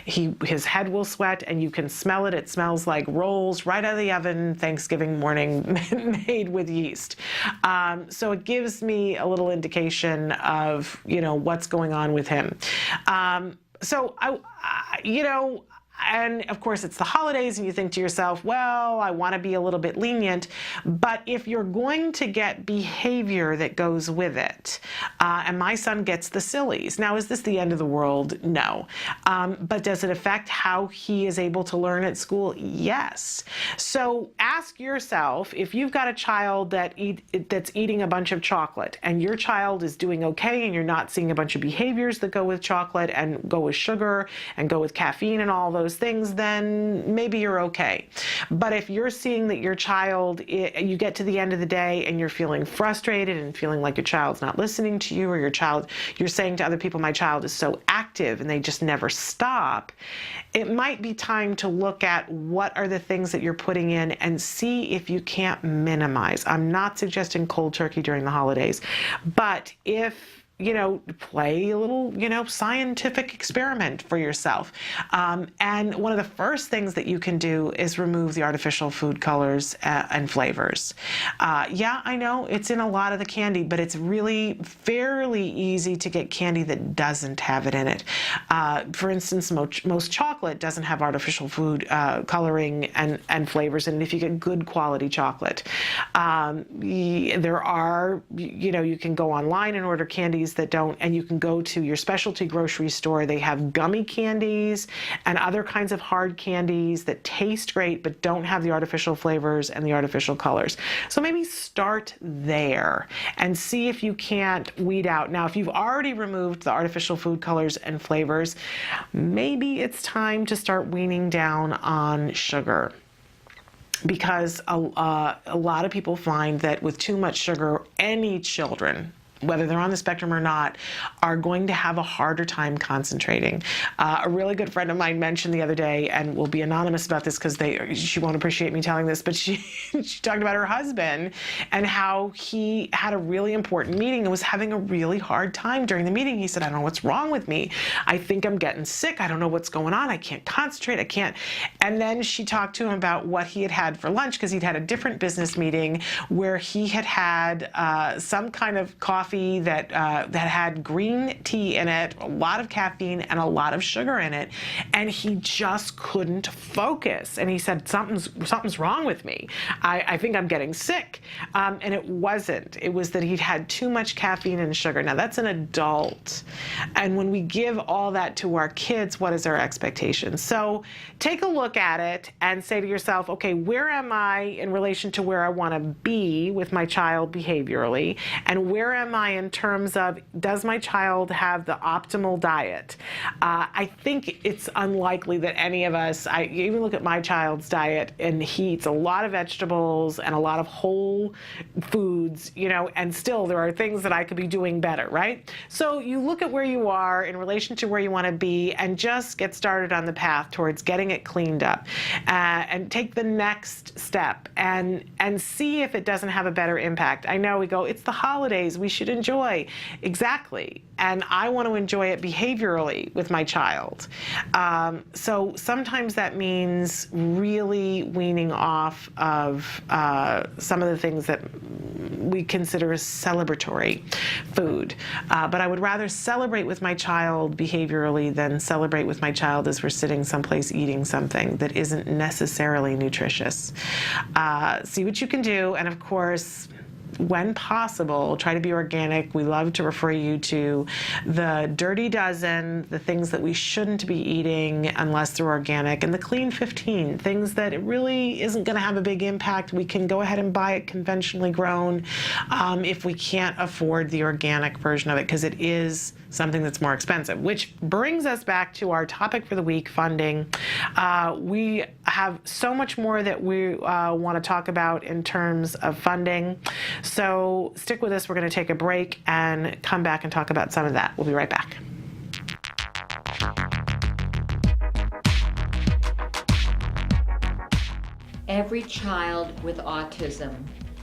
His head will sweat, and you can smell it. It smells like rolls right out of the oven Thanksgiving morning made with yeast. So it gives me a little indication of, what's going on with him. And of course it's the holidays, and you think to yourself, well, I want to be a little bit lenient. But if you're going to get behavior that goes with it, and my son gets the sillies. Now, is this the end of the world? No. But does it affect how he is able to learn at school? Yes. So ask yourself, if you've got a child that's eating a bunch of chocolate, and your child is doing okay, and you're not seeing a bunch of behaviors that go with chocolate and go with sugar and go with caffeine and all those things, then maybe you're okay. But if you're seeing that your child, you get to the end of the day and you're feeling frustrated and feeling like your child's not listening to you, or you're saying to other people, my child is so active and they just never stop, it might be time to look at what are the things that you're putting in and see if you can't minimize. I'm not suggesting cold turkey during the holidays, but if play a little, scientific experiment for yourself. And one of the first things that you can do is remove the artificial food colors and flavors. Yeah, I know it's in a lot of the candy, but it's really fairly easy to get candy that doesn't have it in it. For instance, most chocolate doesn't have artificial food coloring and flavors in it if you get good quality chocolate. There are, you can go online and order candies that don't, and you can go to your specialty grocery store. They have gummy candies and other kinds of hard candies that taste great but don't have the artificial flavors and the artificial colors. So maybe start there and see if you can't weed out. Now, if you've already removed the artificial food colors and flavors, maybe it's time to start weaning down on sugar. Because a lot of people find that with too much sugar, any children, whether they're on the spectrum or not, are going to have a harder time concentrating. A really good friend of mine mentioned the other day, and will be anonymous about this because she won't appreciate me telling this, but she talked about her husband and how he had a really important meeting and was having a really hard time during the meeting. He said, I don't know what's wrong with me. I think I'm getting sick. I don't know what's going on. I can't concentrate. I can't. And then she talked to him about what he had for lunch, because he'd had a different business meeting where he had some kind of coffee coffee that had green tea in it, a lot of caffeine, and a lot of sugar in it, and he just couldn't focus. And he said, something's wrong with me. I think I'm getting sick. And it wasn't. It was that he'd had too much caffeine and sugar. Now, that's an adult. And when we give all that to our kids, what is our expectation? So take a look at it and say to yourself, okay, where am I in relation to where I want to be with my child behaviorally? And where am I in terms of, does my child have the optimal diet? I think it's unlikely that any of us, I even look at my child's diet, and he eats a lot of vegetables and a lot of whole foods, you know, and still there are things that I could be doing better, right? So you look at where you are in relation to where you want to be and just get started on the path towards getting it cleaned up, and take the next step and see if it doesn't have a better impact. I know we go, it's the holidays, we should enjoy. Exactly. And I want to enjoy it behaviorally with my child. So sometimes that means really weaning off of some of the things that we consider celebratory food. But I would rather celebrate with my child behaviorally than celebrate with my child as we're sitting someplace eating something that isn't necessarily nutritious. See what you can do, and of course, when possible, try to be organic. We love to refer you to the Dirty Dozen, the things that we shouldn't be eating unless they're organic, and the Clean 15, things that it really isn't going to have a big impact. We can go ahead and buy it conventionally grown if we can't afford the organic version of it, because it is something that's more expensive, which brings us back to our topic for the week, funding. We have so much more that we want to talk about in terms of funding. So stick with us. We're going to take a break and come back and talk about some of that. We'll be right back. Every child with autism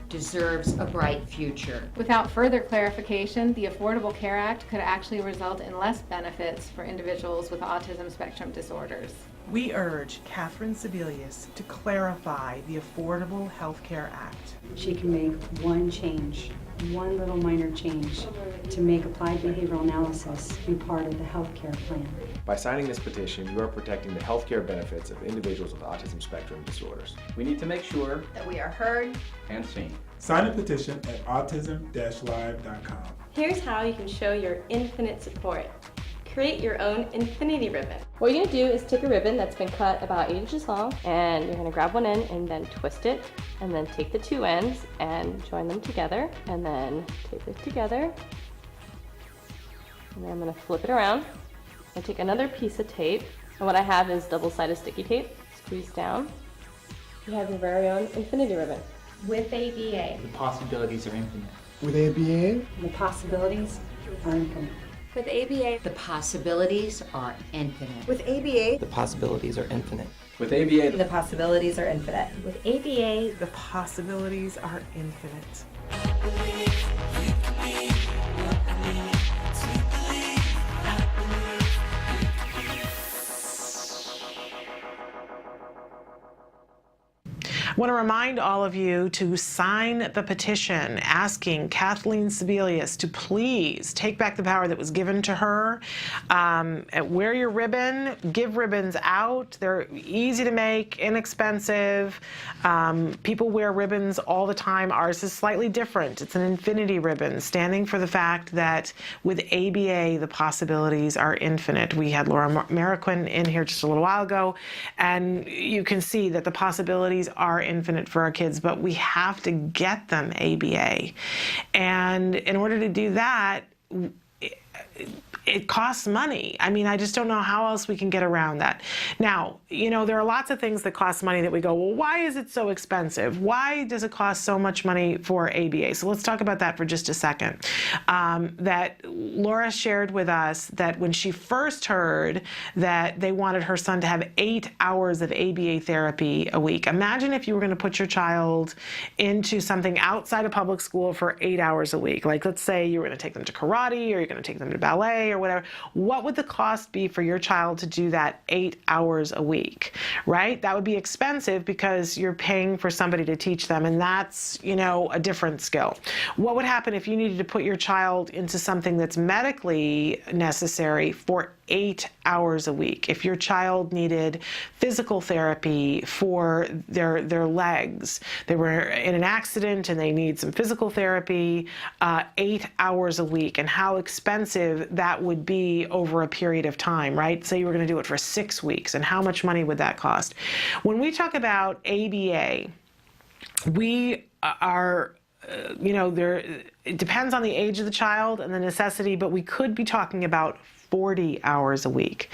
deserves a bright future. Without further clarification, the Affordable Care Act could actually result in less benefits for individuals with autism spectrum disorders. We urge Catherine Sebelius to clarify the Affordable Health Care Act. She can make one change, one little minor change, to make applied behavioral analysis be part of the health care plan. By signing this petition, you are protecting the health care benefits of individuals with autism spectrum disorders. We need to make sure that we are heard and seen. Sign a petition at autism-live.com. Here's how you can show your infinite support. Create your own infinity ribbon. What you're gonna do is take a ribbon that's been cut about 8 inches long, and you're gonna grab one end and then twist it, and then take the two ends and join them together, and then tape it together. And then I'm gonna flip it around and take another piece of tape, and what I have is double-sided sticky tape. Squeeze down. You have your very own infinity ribbon. with ABA. The possibilities are infinite. With ABA, the possibilities are infinite. With ABA, the possibilities are infinite. With ABA, the possibilities are infinite. With ABA, the possibilities are infinite. With ABA, the possibilities are infinite. I want to remind all of you to sign the petition asking Kathleen Sebelius to please take back the power that was given to her. Wear your ribbon, give ribbons out. They're easy to make, inexpensive. People wear ribbons all the time. Ours is slightly different. It's an infinity ribbon, standing for the fact that with ABA, the possibilities are infinite. We had Laura Maroquin in here just a little while ago, and you can see that the possibilities are infinite for our kids, but we have to get them ABA. And in order to do that, it costs money. I mean, I just don't know how else we can get around that. Now, you know, there are lots of things that cost money that we go, well, why is it so expensive? Why does it cost so much money for ABA? So let's talk about that for just a second. That Laura shared with us that when she first heard that they wanted her son to have 8 hours of ABA therapy a week. Imagine if you were going to put your child into something outside of public school for 8 hours a week. Like, let's say you were going to take them to karate, or you're going to take them to ballet, or or whatever, what would the cost be for your child to do that 8 hours a week, right? That would be expensive because you're paying for somebody to teach them, and that's, you know, a different skill. What would happen if you needed to put your child into something that's medically necessary for 8 hours a week? If your child needed physical therapy for their legs, they were in an accident and they need some physical therapy, 8 hours a week, and how expensive that would be over a period of time, right? Say you were going to do it for 6 weeks, and how much money would that cost? When we talk about ABA, we are you know, it depends on the age of the child and the necessity, but we could be talking about 40 hours a week.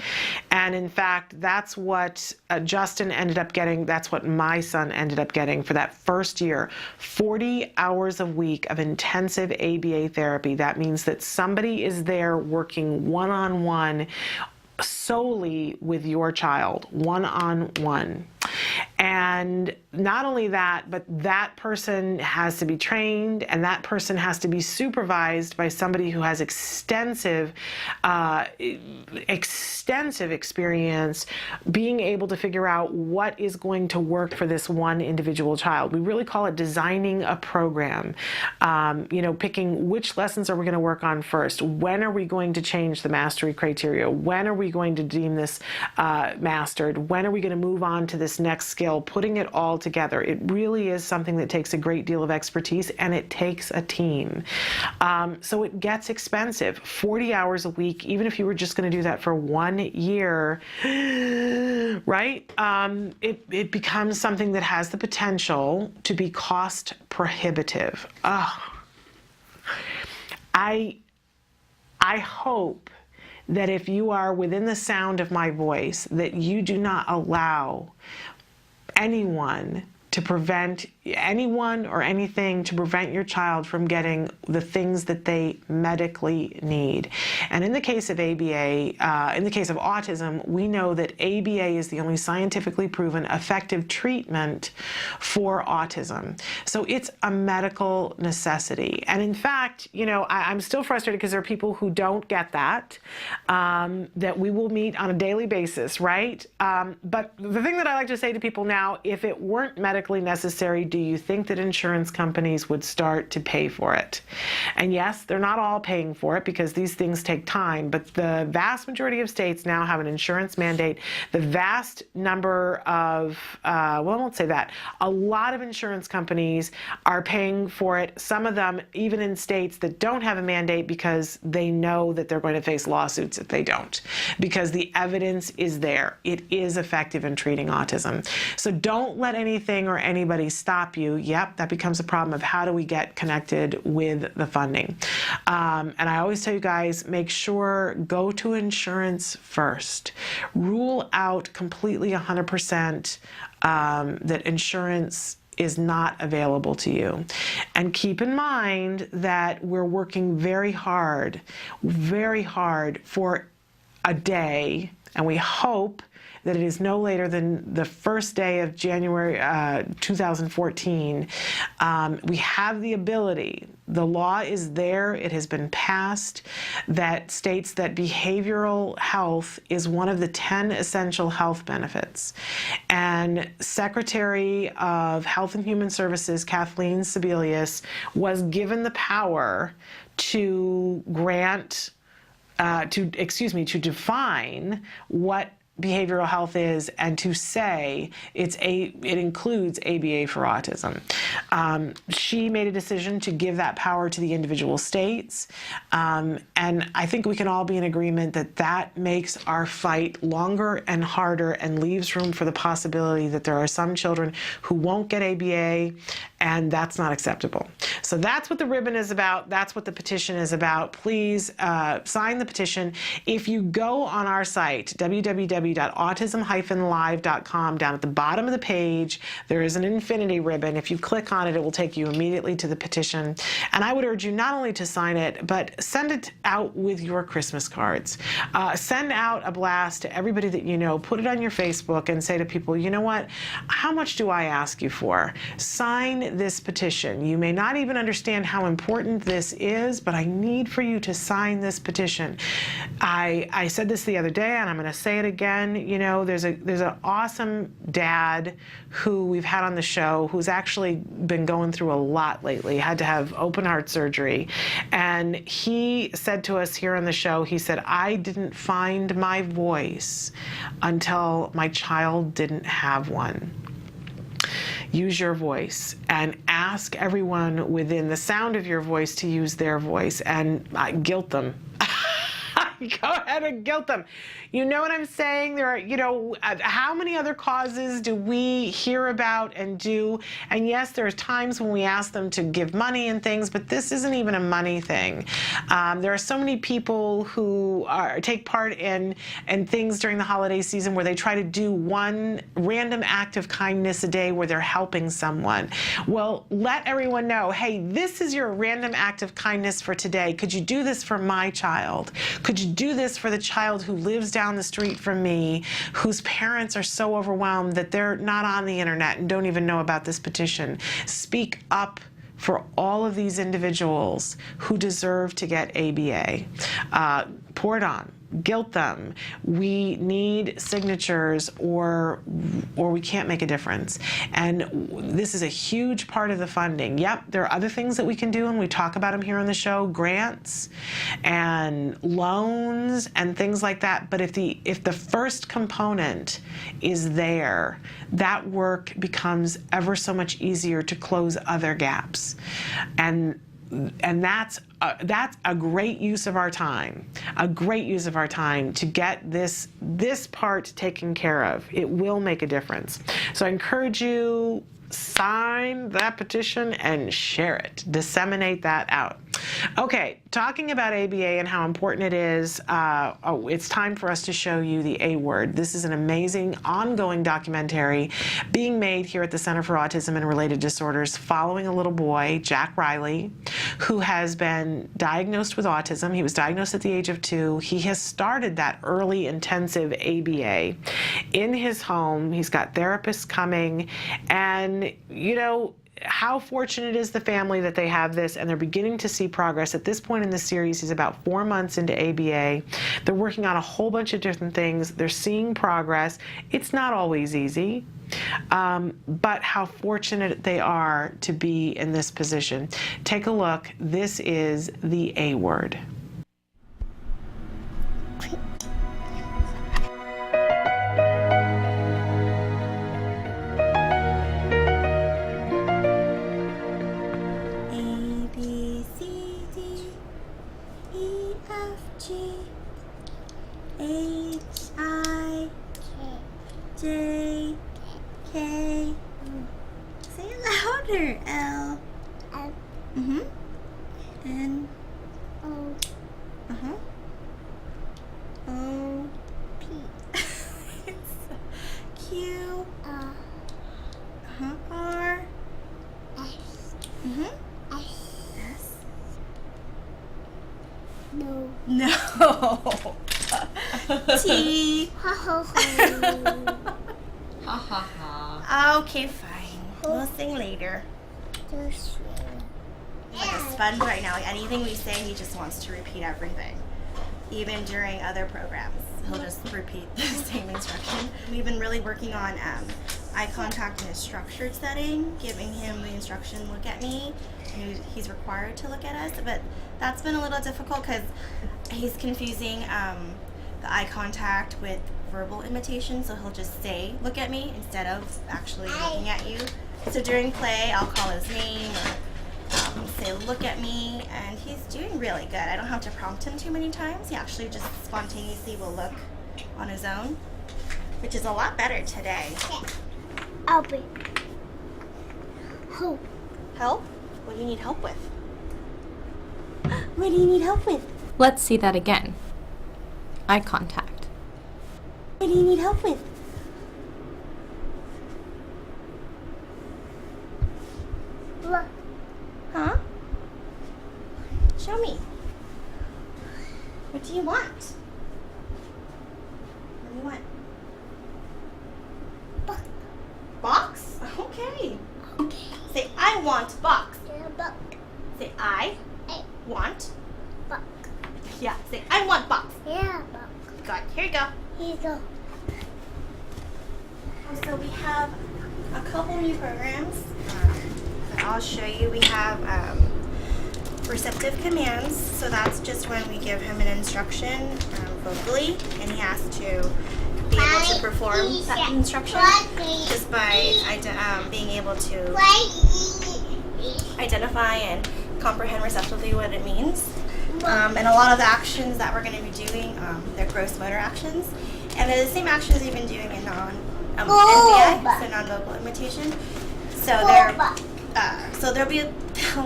And in fact, that's what Justin ended up getting. That's what my son ended up getting for that first year. 40 hours a week of intensive ABA therapy. That means that somebody is there working one-on-one solely with your child, one-on-one. And not only that, but that person has to be trained, and that person has to be supervised by somebody who has extensive experience being able to figure out what is going to work for this one individual child. We really call it designing a program. You know, picking which lessons are we going to work on first? When are we going to change the mastery criteria? When are we going to deem this mastered? When are we going to move on to this next skill? Putting it all together. It really is something that takes a great deal of expertise, and it takes a team. So it gets expensive. 40 hours a week, even if you were just going to do that for 1 year, right? It becomes something that has the potential to be cost prohibitive. I hope that if you are within the sound of my voice, that you do not allow anyone or anything to prevent your child from getting the things that they medically need. And in the case of ABA, in the case of autism, we know that ABA is the only scientifically proven effective treatment for autism. So it's a medical necessity. And in fact, you know, I'm still frustrated because there are people who don't get that, that we will meet on a daily basis, right? But the thing that I like to say to people now, if it weren't medically necessary, do you think that insurance companies would start to pay for it? And yes, they're not all paying for it because these things take time, but the vast majority of states now have an insurance mandate. The vast number of, well, I won't say that, a lot of insurance companies are paying for it, some of them even in states that don't have a mandate because they know that they're going to face lawsuits if they don't, because the evidence is there. It is effective in treating autism. So don't let anything or anybody stop you. Yep, that becomes a problem of how do we get connected with the funding. And I always tell you guys, make sure, go to insurance first. Rule out completely 100% that insurance is not available to you. And keep in mind that we're working very hard for a day, and we hope that it is no later than the first day of January 2014. We have the ability, the law is there, it has been passed, that states that behavioral health is one of the 10 essential health benefits. And Secretary of Health and Human Services, Kathleen Sebelius, was given the power to grant, to define what behavioral health is, and to say it includes ABA for autism. She made a decision to give that power to the individual states, and I think we can all be in agreement that that makes our fight longer and harder and leaves room for the possibility that there are some children who won't get ABA, and that's not acceptable. So that's what the ribbon is about. That's what the petition is about. Please sign the petition. If you go on our site, www www.autism-live.com. Down at the bottom of the page, there is an infinity ribbon. If you click on it, it will take you immediately to the petition. And I would urge you not only to sign it, but send it out with your Christmas cards. Send out a blast to everybody that you know. Put it on your Facebook and say to people, you know what? How much do I ask you for? Sign this petition. You may not even understand how important this is, but I need for you to sign this petition. I said this the other day, and I'm going to say it again. You know, there's an awesome dad who we've had on the show who's actually been going through a lot lately, had to have open heart surgery. And he said to us here on the show, he said, I didn't find my voice until my child didn't have one. Use your voice and ask everyone within the sound of your voice to use their voice and guilt them. Go ahead and guilt them. You know what I'm saying? There are, you know, how many other causes do we hear about and do? And yes, there are times when we ask them to give money and things, but this isn't even a money thing. There are so many people who take part in things during the holiday season where they try to do one random act of kindness a day where they're helping someone. Well, let everyone know, hey, this is your random act of kindness for today. Could you do this for my child? Could you do this for the child who lives down the street from me, whose parents are so overwhelmed that they're not on the internet and don't even know about this petition? Speak up for all of these individuals who deserve to get ABA. Pour it on. Guilt them. We need signatures or we can't make a difference. And this is a huge part of the funding. Yep, there are other things that we can do, and we talk about them here on the show, grants and loans and things like that. But if the first component is there, that work becomes ever so much easier to close other gaps. And that's a great use of our time, to get this part taken care of. It will make a difference. So I encourage you, sign that petition and share it. Disseminate that out. Okay, talking about ABA and how important it is, it's time for us to show you the A Word. This is an amazing ongoing documentary being made here at the Center for Autism and Related Disorders following a little boy, Jack Riley, who has been diagnosed with autism. He was diagnosed at the age of 2. He has started that early intensive ABA in his home. He's got therapists coming, and you know, how fortunate is the family that they have this, and they're beginning to see progress. At this point in the series, he's about 4 months into ABA. They're working on a whole bunch of different things. They're seeing progress. It's not always easy, but how fortunate they are to be in this position. Take a look. This is the A Word. L. N. O. O. P. Q. R. S. S. No. T. Ha ha ha. Okay, fine. We'll sing later. Like a sponge right now. Like anything we say, he just wants to repeat everything. Even during other programs, he'll just repeat the same instruction. We've been really working on eye contact in a structured setting, giving him the instruction, look at me. And he's required to look at us, but that's been a little difficult because he's confusing the eye contact with verbal imitation, so he'll just say, look at me, instead of actually looking at you. So during play, I'll call his name or say, look at me, and he's doing really good. I don't have to prompt him too many times. He actually just spontaneously will look on his own, which is a lot better today. I'll be. Help. Help? What do you need help with? What do you need help with? Let's see that again. Eye contact. What do you need help with? Look. Huh? Show me. What do you want? What do you want? Box. Box? Okay. Okay. Say, I want box. Box. Say, I want box. Yeah, say, I want box. Yeah, box. Good. Here you go. Here you go. So we have a couple new programs that I'll show you. We have receptive commands. So that's just when we give him an instruction vocally, and he has to be able to perform that instruction just by being able to identify and comprehend receptively what it means. And a lot of the actions that we're going to be doing, they're gross motor actions, and they're the same actions you've been doing in NVI, so non-vocal imitation. So they'll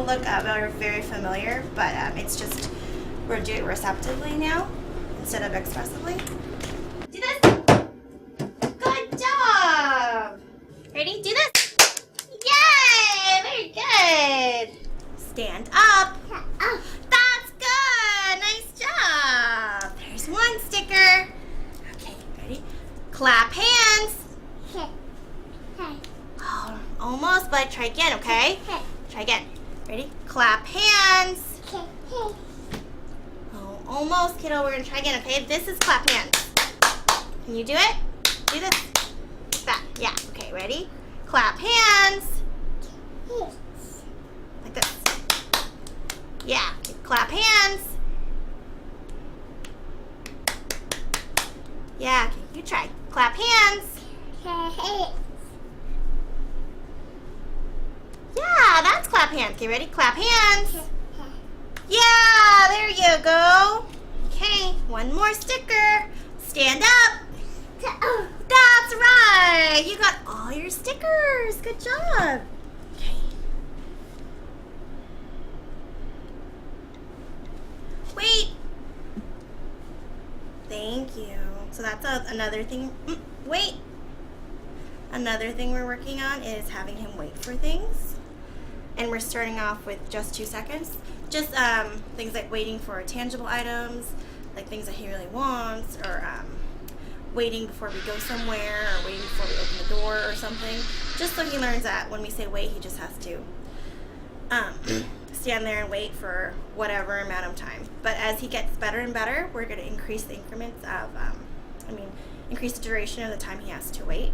look very familiar, but it's just we're doing it receptively now instead of expressively. Do this. Good job. Ready? Do this. Yay! Very good. Stand up. That's good. Nice job. There's one sticker. Okay, ready? Clap hands. Oh, almost, but try again, okay? Try again. Ready? Clap hands. Oh, almost, kiddo. We're going to try again, okay? This is clap hands. Can you do it? Do this. That. Yeah. Okay, ready? Clap hands. Like this. Yeah. Clap hands. Yeah. Okay, you try. Clap hands. Yeah, that's clap hands. Okay, ready? Clap hands. Yeah, there you go. Okay, one more sticker. Stand up. That's right. You got all your stickers. Good job. Okay. Wait. Thank you. So that's another thing. Wait. Another thing we're working on is having him wait for things. And we're starting off with just 2 seconds. Just things like waiting for tangible items, like things that he really wants, or waiting before we go somewhere, or waiting before we open the door or something. Just so he learns that when we say wait, he just has to stand there and wait for whatever amount of time. But as he gets better and better, we're going to increase the increments of, increase the duration of the time he has to wait.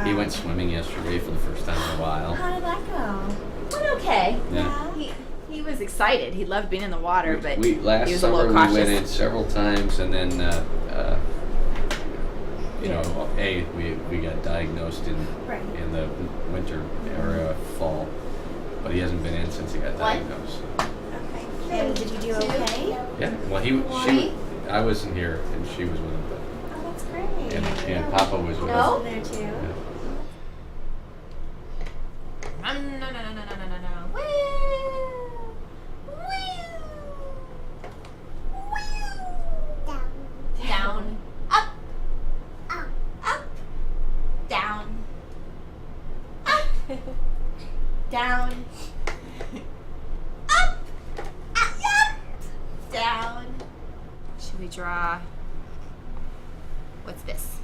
He went swimming yesterday for the first time in a while. How did that go? Went okay. Yeah. He was excited. He loved being in the water, but Last he was summer a little we cautious. went in several times, and then we got diagnosed in the winter era, fall, but he hasn't been in since he got diagnosed. Okay. And did you do okay? Yeah. Well, I wasn't here, and she was with him. But, oh, that's great. And Papa was with us. There too. Yeah. No. Woo! Down. Up. Up. Down. Up. Down. Up. Down. Should we draw? What's this?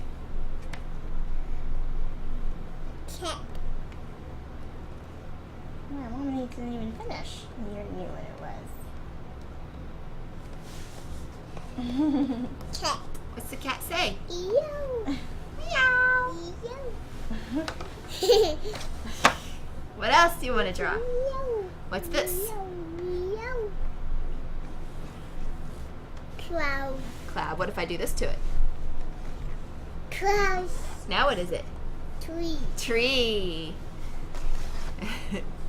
Cat. Mom didn't even finish. You already knew what it was. Cat. What's the cat say? Meow. Meow. Meow. What else do you want to draw? Meow. What's this? Meow. Cloud. Cloud. What if I do this to it? Clouds. Now what is it? Tree. Tree.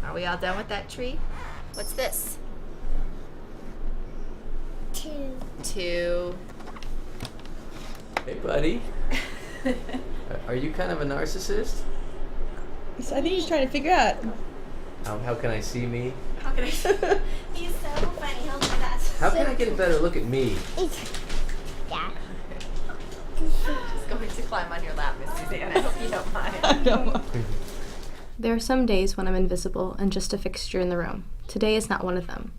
Are we all done with that tree? What's this? Two. Hey, buddy. Are you kind of a narcissist? I think he's trying to figure out. How can I see me? How can I? He's so funny. He'll do that. How can I get a better look at me? Yeah. Just going to climb on your lap, Miss Suzanne. I hope you don't mind. There are some days when I'm invisible and just a fixture in the room. Today is not one of them.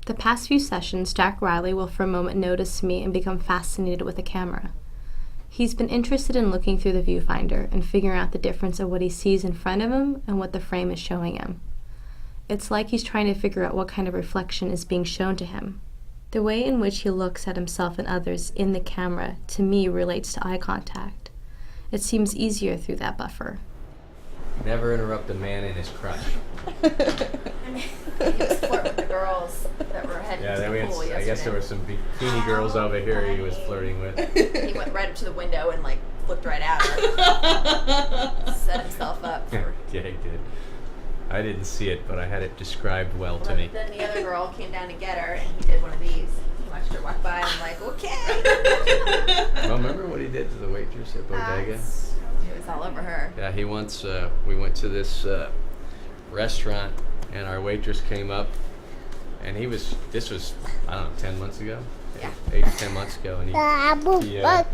The past few sessions, Jack Riley will for a moment notice me and become fascinated with the camera. He's been interested in looking through the viewfinder and figuring out the difference of what he sees in front of him and what the frame is showing him. It's like he's trying to figure out what kind of reflection is being shown to him. The way in which he looks at himself and others in the camera, to me, relates to eye contact. It seems easier through that buffer. Never interrupt a man in his crush. He was flirting with the girls that were heading to the pool yesterday. I guess there were some bikini girls over here he was flirting with. He went right up to the window and like looked right at her. Set himself up. Yeah, he did. I didn't see it, but I had it described well to me. Then the other girl came down to get her, and he did one of these. He watched her walk by, and I'm like, okay. Well, remember what he did to the waitress at Bodega? It was all over her. Yeah, he once, we went to this restaurant, and our waitress came up, and this was, I don't know, 10 months ago? Yeah. 8 to 10 months ago, and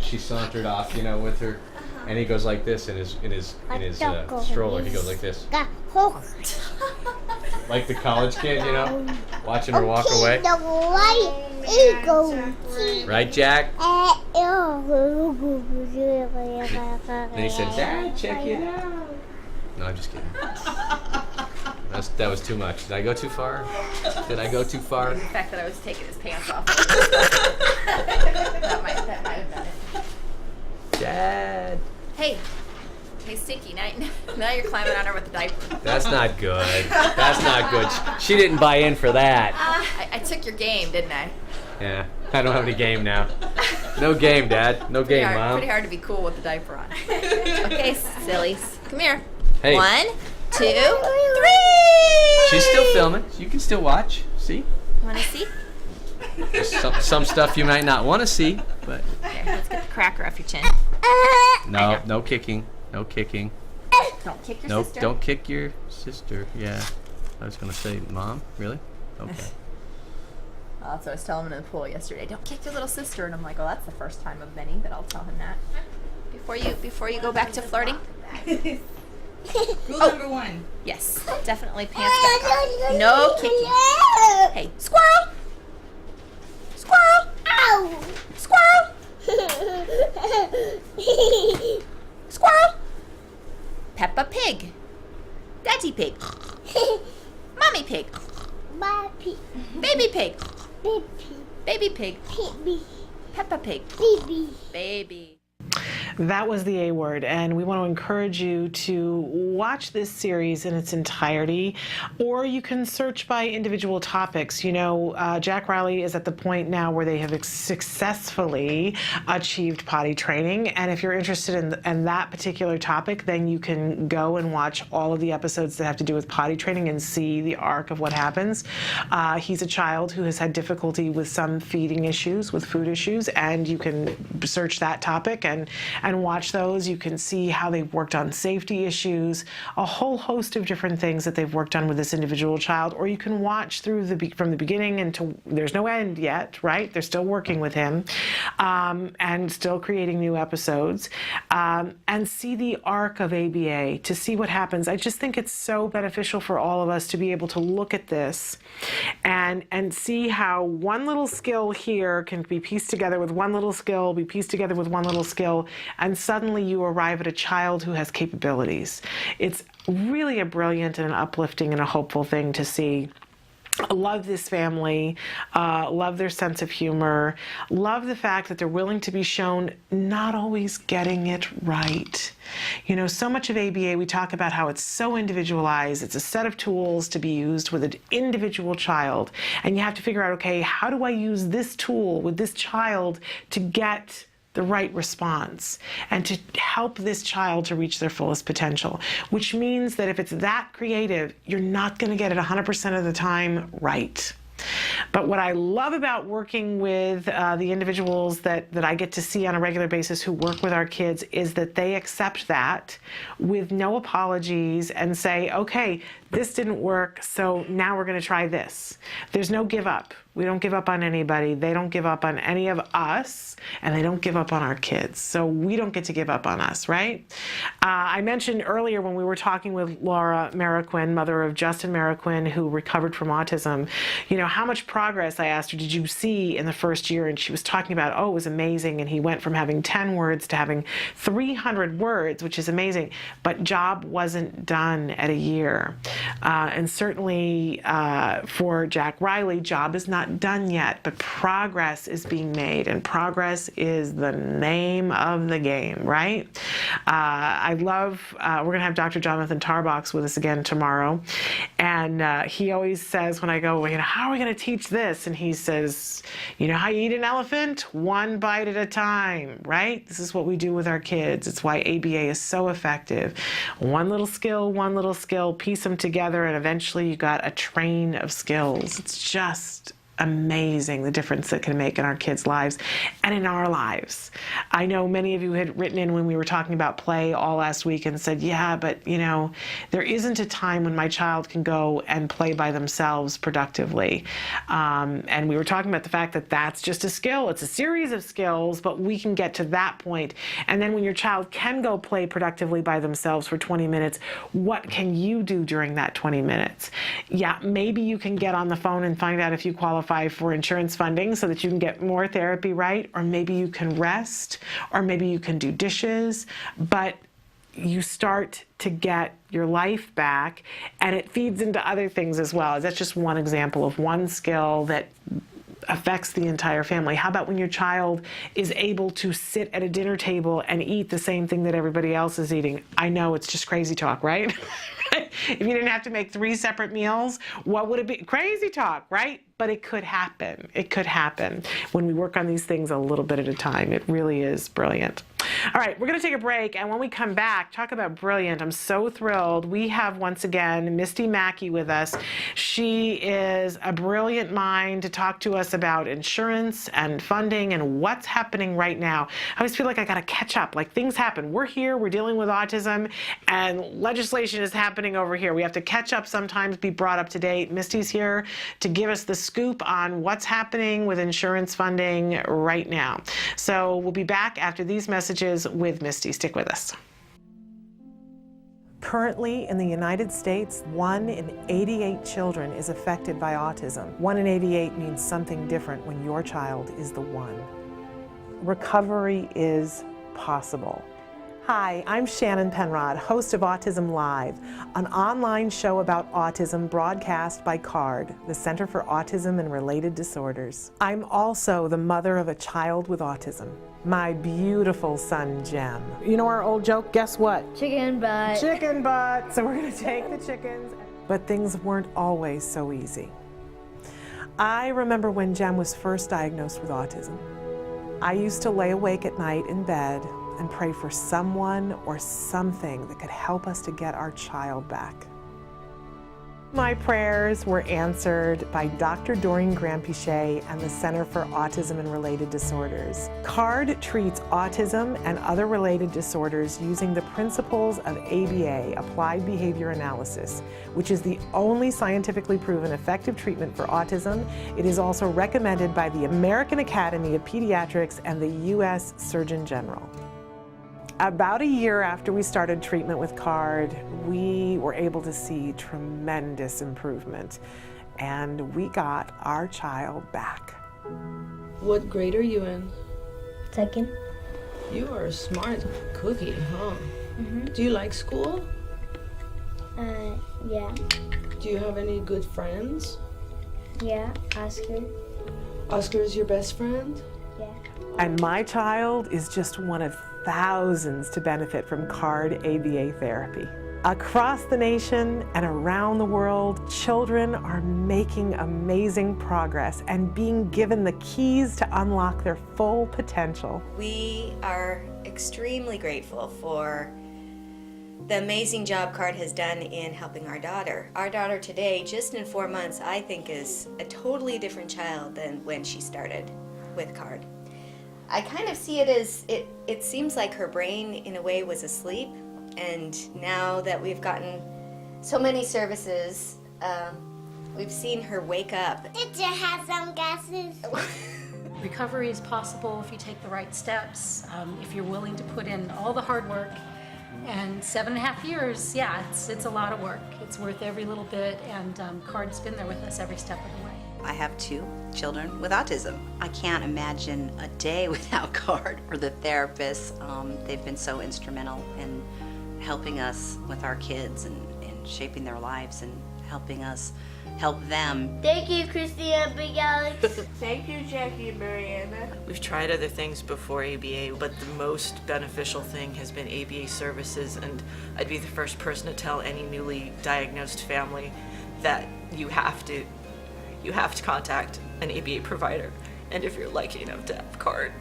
she sauntered off, with her, and he goes like this in his stroller. He goes like this. Like the college kid, watching her walk away. Right, Jack? And he said, Dad, check it out. No, I'm just kidding. That was too much. Did I go too far? The fact that I was taking his pants off. that might have been it. Dad. Hey, Stinky, now you're climbing on her with the diaper. That's not good. That's not good. She didn't buy in for that. I took your game, didn't I? Yeah, I don't have any game now. No game, Dad. No game, Mom. Pretty hard to be cool with the diaper on. Okay, sillies. Come here. Hey. 1, 2, 3! She's still filming. You can still watch. See? Want to see? There's some stuff you might not want to see, but... There, let's get the cracker off your chin. No kicking. No kicking. Don't kick your sister. Don't kick your sister. Yeah. I was going to say, Mom? Really? Okay. Well, that's what I was telling him in the pool yesterday. Don't kick your little sister. And I'm like, well, that's the first time of many that I'll tell him that. Before you go back to flirting. Rule number 1. Yes, definitely pants back on. No kicking. Hey, squirrel! Squirrel! Ow! Squirrel! Squirrel! Peppa Pig. Daddy Pig. Mommy Pig. Baby Pig. Baby Pig. Peppa Pig. Baby. That was the A word, and we want to encourage you to watch this series in its entirety, or you can search by individual topics. Jack Riley is at the point now where they have successfully achieved potty training, and if you're interested in that particular topic, then you can go and watch all of the episodes that have to do with potty training and see the arc of what happens. He's a child who has had difficulty with some feeding issues, with food issues, and you can search that topic and watch those. You can see how they've worked on safety issues, a whole host of different things that they've worked on with this individual child, or you can watch through from the beginning until there's no end yet, right? They're still working with him and still creating new episodes and see the arc of ABA, to see what happens. I just think it's so beneficial for all of us to be able to look at this and see how one little skill here can be pieced together with one little skill, be pieced together with one little skill, and suddenly you arrive at a child who has capabilities. It's really a brilliant and an uplifting and a hopeful thing to see. I love this family, love their sense of humor, love the fact that they're willing to be shown not always getting it right. So much of ABA, we talk about how it's so individualized. It's a set of tools to be used with an individual child. And you have to figure out, okay, how do I use this tool with this child to get the right response and to help this child to reach their fullest potential, which means that if it's that creative, you're not going to get it 100% of the time right. But what I love about working with the individuals that I get to see on a regular basis who work with our kids is that they accept that with no apologies and say, okay, this didn't work, so now we're going to try this. There's no give up. We don't give up on anybody. They don't give up on any of us, and they don't give up on our kids. So we don't get to give up on us, right? I mentioned earlier when we were talking with Laura Maroquin, mother of Justin Marroquin, who recovered from autism, you know, how much progress, I asked her, did you see in the first year? And she was talking about, oh, it was amazing. And he went from having 10 words to having 300 words, which is amazing. But job wasn't done at a year. And certainly for Jack Riley, job is not done yet, but progress is being made, and progress is the name of the game, right? I love, we're going to have Dr. Jonathan Tarbox with us again tomorrow, and he always says when I go, well, you know, how are we going to teach this? And he says, you know how you eat an elephant? One bite at a time, right? This is what we do with our kids. It's why ABA is so effective. One little skill, piece them together, and eventually you got a train of skills. It's just amazing the difference that can make in our kids' lives and in our lives. I know many of you had written in when we were talking about play all last week and said, yeah, but you know, there isn't a time when my child can go and play by themselves productively. And we were talking about the fact that that's just a skill. It's a series of skills, but we can get to that point. And then when your child can go play productively by themselves for 20 minutes, what can you do during that 20 minutes? Yeah, maybe you can get on the phone and find out if you qualify for insurance funding so that you can get more therapy, right? Or maybe you can rest, or maybe you can do dishes, but you start to get your life back, and it feeds into other things as well. That's just one example of one skill that affects the entire family. How about when your child is able to sit at a dinner table and eat the same thing that everybody else is eating? I know it's just crazy talk, right? If you didn't have to make 3 separate meals, what would it be? Crazy talk, right? But it could happen. It could happen when we work on these things a little bit at a time. It really is brilliant. All right, we're going to take a break, and when we come back, talk about brilliant. I'm so thrilled. We have, once again, Misti Mackay with us. She is a brilliant mind to talk to us about insurance and funding and what's happening right now. I always feel like I got to catch up. Like, things happen. We're here, we're dealing with autism, and legislation is happening over here. We have to catch up sometimes, be brought up to date. Misti's here to give us the scoop on what's happening with insurance funding right now. So we'll be back after these messages with Misti. Stick with us. Currently in the United States, 1 in 88 children is affected by autism. 1 in 88 means something different when your child is the one. Recovery is possible. Hi, I'm Shannon Penrod, host of Autism Live, an online show about autism broadcast by CARD, the Center for Autism and Related Disorders. I'm also the mother of a child with autism, my beautiful son, Jem. You know our old joke, guess what? Chicken butt. Chicken butt. So we're going to take the chickens. But things weren't always so easy. I remember when Jem was first diagnosed with autism. I used to lay awake at night in bed and pray for someone or something that could help us to get our child back. My prayers were answered by Dr. Doreen Granpichet and the Center for Autism and Related Disorders. CARD treats autism and other related disorders using the principles of ABA, Applied Behavior Analysis, which is the only scientifically proven effective treatment for autism. It is also recommended by the American Academy of Pediatrics and the U.S. Surgeon General. About a year after we started treatment with CARD, we were able to see tremendous improvement, and we got our child back. What grade are you in? 2nd. You are a smart cookie, huh? Mm-hmm. Do you like school? Yeah. Do you have any good friends? Yeah, Oscar. Oscar is your best friend? Yeah. And my child is just one of thousands to benefit from CARD ABA therapy. Across the nation and around the world, children are making amazing progress and being given the keys to unlock their full potential. We are extremely grateful for the amazing job CARD has done in helping our daughter. Our daughter today, just in 4 months, I think is a totally different child than when she started with CARD. I kind of see it as, it seems like her brain in a way was asleep, and now that we've gotten so many services. We've seen her wake up. Did you have some guesses? Recovery is possible if you take the right steps, if you're willing to put in all the hard work. And 7.5 years, yeah, it's a lot of work. It's worth every little bit, and CARD's been there with us every step of the way. I have 2 children with autism. I can't imagine a day without CARD or the therapists. They've been so instrumental in helping us with our kids and shaping their lives and helping us help them. Thank you, Christina Big Alex. Thank you, Jackie and Mariana. We've tried other things before ABA, but the most beneficial thing has been ABA services, and I'd be the first person to tell any newly diagnosed family that you have to contact an ABA provider, and if you're lucky enough to have CARD,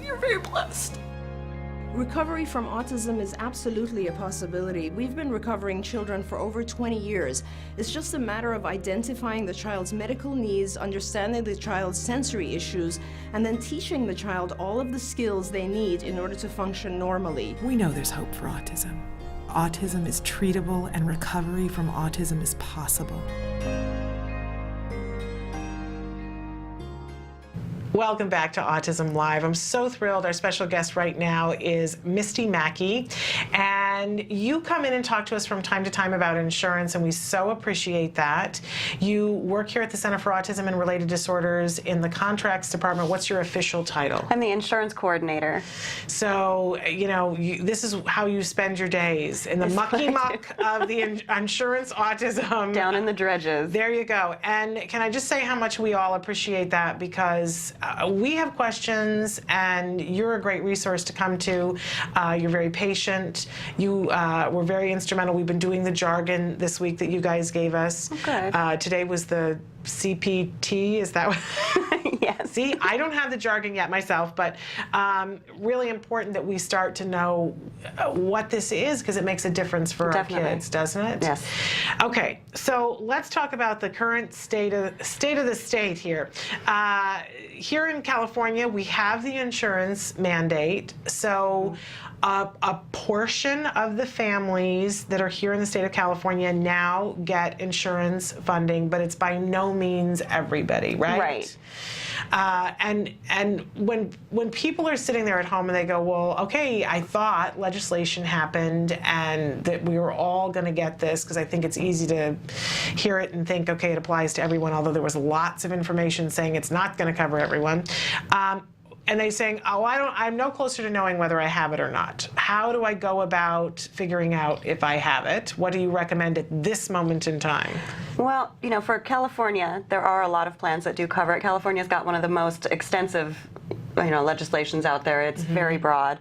you're very blessed. Recovery from autism is absolutely a possibility. We've been recovering children for over 20 years. It's just a matter of identifying the child's medical needs, understanding the child's sensory issues, and then teaching the child all of the skills they need in order to function normally. We know there's hope for autism. Autism is treatable and recovery from autism is possible. Welcome back to Autism Live. I'm so thrilled. Our special guest right now is Misti Mackay. And you come in and talk to us from time to time about insurance, and we so appreciate that. You work here at the Center for Autism and Related Disorders in the Contracts Department. What's your official title? I'm the insurance coordinator. So, you know, this is how you spend your days, in the mucky muck of the insurance autism. Down in the dredges. There you go. And can I just say how much we all appreciate that, because we have questions, and you're a great resource to come to. You're very patient. You were very instrumental. We've been doing the jargon this week that you guys gave us. Okay. Today was the CPT, is that what? Yes. See, I don't have the jargon yet myself, but really important that we start to know what this is, because it makes a difference for Definitely. our kids, doesn't it? Yes. Okay, so let's talk about the current state of the state here. Here in California, we have the insurance mandate, so a portion of the families that are here in the state of California now get insurance funding, but it's by no means everybody, right? Right. And when people are sitting there at home and they go, well, okay, I thought legislation happened and that we were all going to get this, because I think it's easy to hear it and think, okay, it applies to everyone, although there was lots of information saying it's not going to cover everyone. And they're saying, oh, I'm no closer to knowing whether I have it or not. How do I go about figuring out if I have it? What do you recommend at this moment in time? Well, you know, for California, there are a lot of plans that do cover it. California's got one of the most extensive, you know, legislations out there. It's very broad.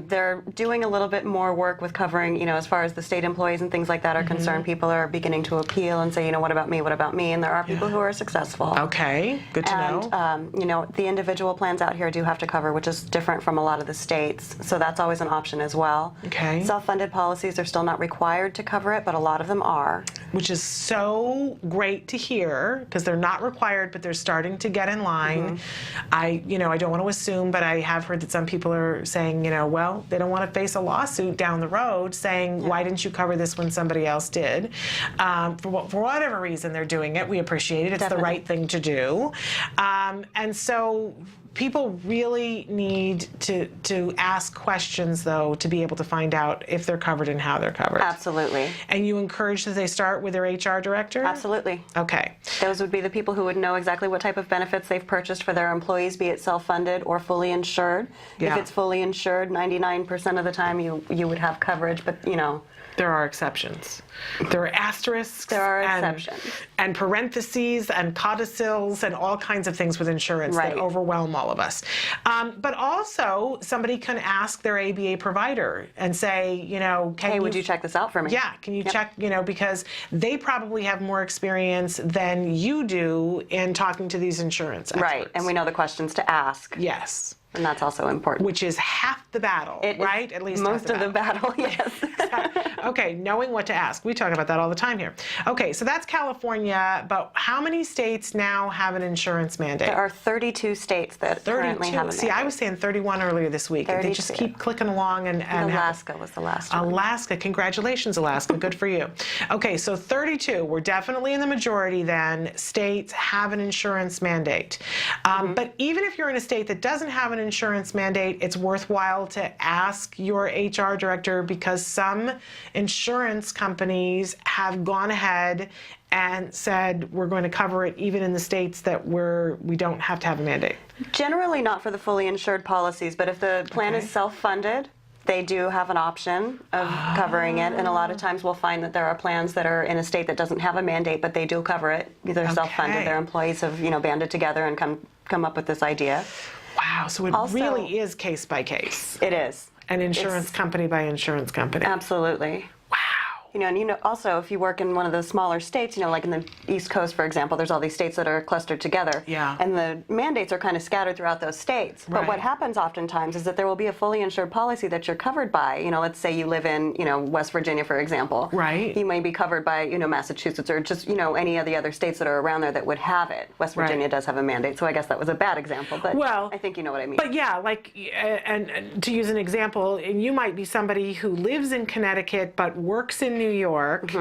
They're doing a little bit more work with covering, you know, as far as the state employees and things like that are concerned. People are beginning to appeal and say, you know, what about me? What about me? And there are people who are successful. Okay, good to know. And, you know, the individual plans out here do have to cover, which is different from a lot of the states. So that's always an option as well. Okay. Self-funded policies are still not required to cover it, but a lot of them are. Which is so great to hear, because they're not required, but they're starting to get in line. I don't want to assume, but I have heard that some people are saying, you know, well, they don't want to face a lawsuit down the road saying, why didn't you cover this when somebody else did? For whatever reason they're doing it, we appreciate it. It's Definitely. the right thing to do. And so people really need to ask questions, though, to be able to find out if they're covered and how they're covered. Absolutely. And you encourage that they start with their HR director? Absolutely. Okay. Those would be the people who would know exactly what type of benefits they've purchased for their employees, be it self-funded or fully insured. Yeah. If it's fully insured, 99% of the time you would have coverage, but, you know. There are exceptions. There are asterisks. There are exceptions. And parentheses and codicils and all kinds of things with insurance that overwhelm all of us. But also, somebody can ask their ABA provider and say, you know, hey, would you check this out for me? Yeah, can you check, you know, because they probably have more experience than you do in talking to these insurance experts. Right, and we know the questions to ask. Yes. And that's also important. Which is half the battle, right? At least most of the battle, yes. Okay, knowing what to ask. We talk about that all the time here. Okay, so that's California, but how many states now have an insurance mandate? There are 32 states that currently have a mandate. See, I was saying 31 earlier this week. 32. They just keep clicking along and Alaska was the last one. Alaska, congratulations, Alaska. Good for you. Okay, so 32. We're definitely in the majority then. States have an insurance mandate. But even if you're in a state that doesn't have an insurance mandate, it's worthwhile to ask your HR director, because some insurance companies have gone ahead and said we're going to cover it even in the states that we don't have to have a mandate. Generally not for the fully insured policies, but if the plan is self-funded, they do have an option of covering it, and a lot of times we'll find that there are plans that are in a state that doesn't have a mandate, but they do cover it. They're self-funded. Their employees have, banded together and come up with this idea. Wow, so it really is case by case. It is. And insurance company by insurance company. Absolutely. And also if you work in one of the smaller states, like in the East Coast, for example, there's all these states that are clustered together. Yeah. And the mandates are kind of scattered throughout those states. Right. But what happens oftentimes is that there will be a fully insured policy that you're covered by. Let's say you live in, West Virginia, for example. Right. You may be covered by, Massachusetts or just, any of the other states that are around there that would have it. West Virginia does have a mandate, so I guess that was a bad example, but I think you know what I mean. But yeah, and to use an example, and you might be somebody who lives in Connecticut but works in New York,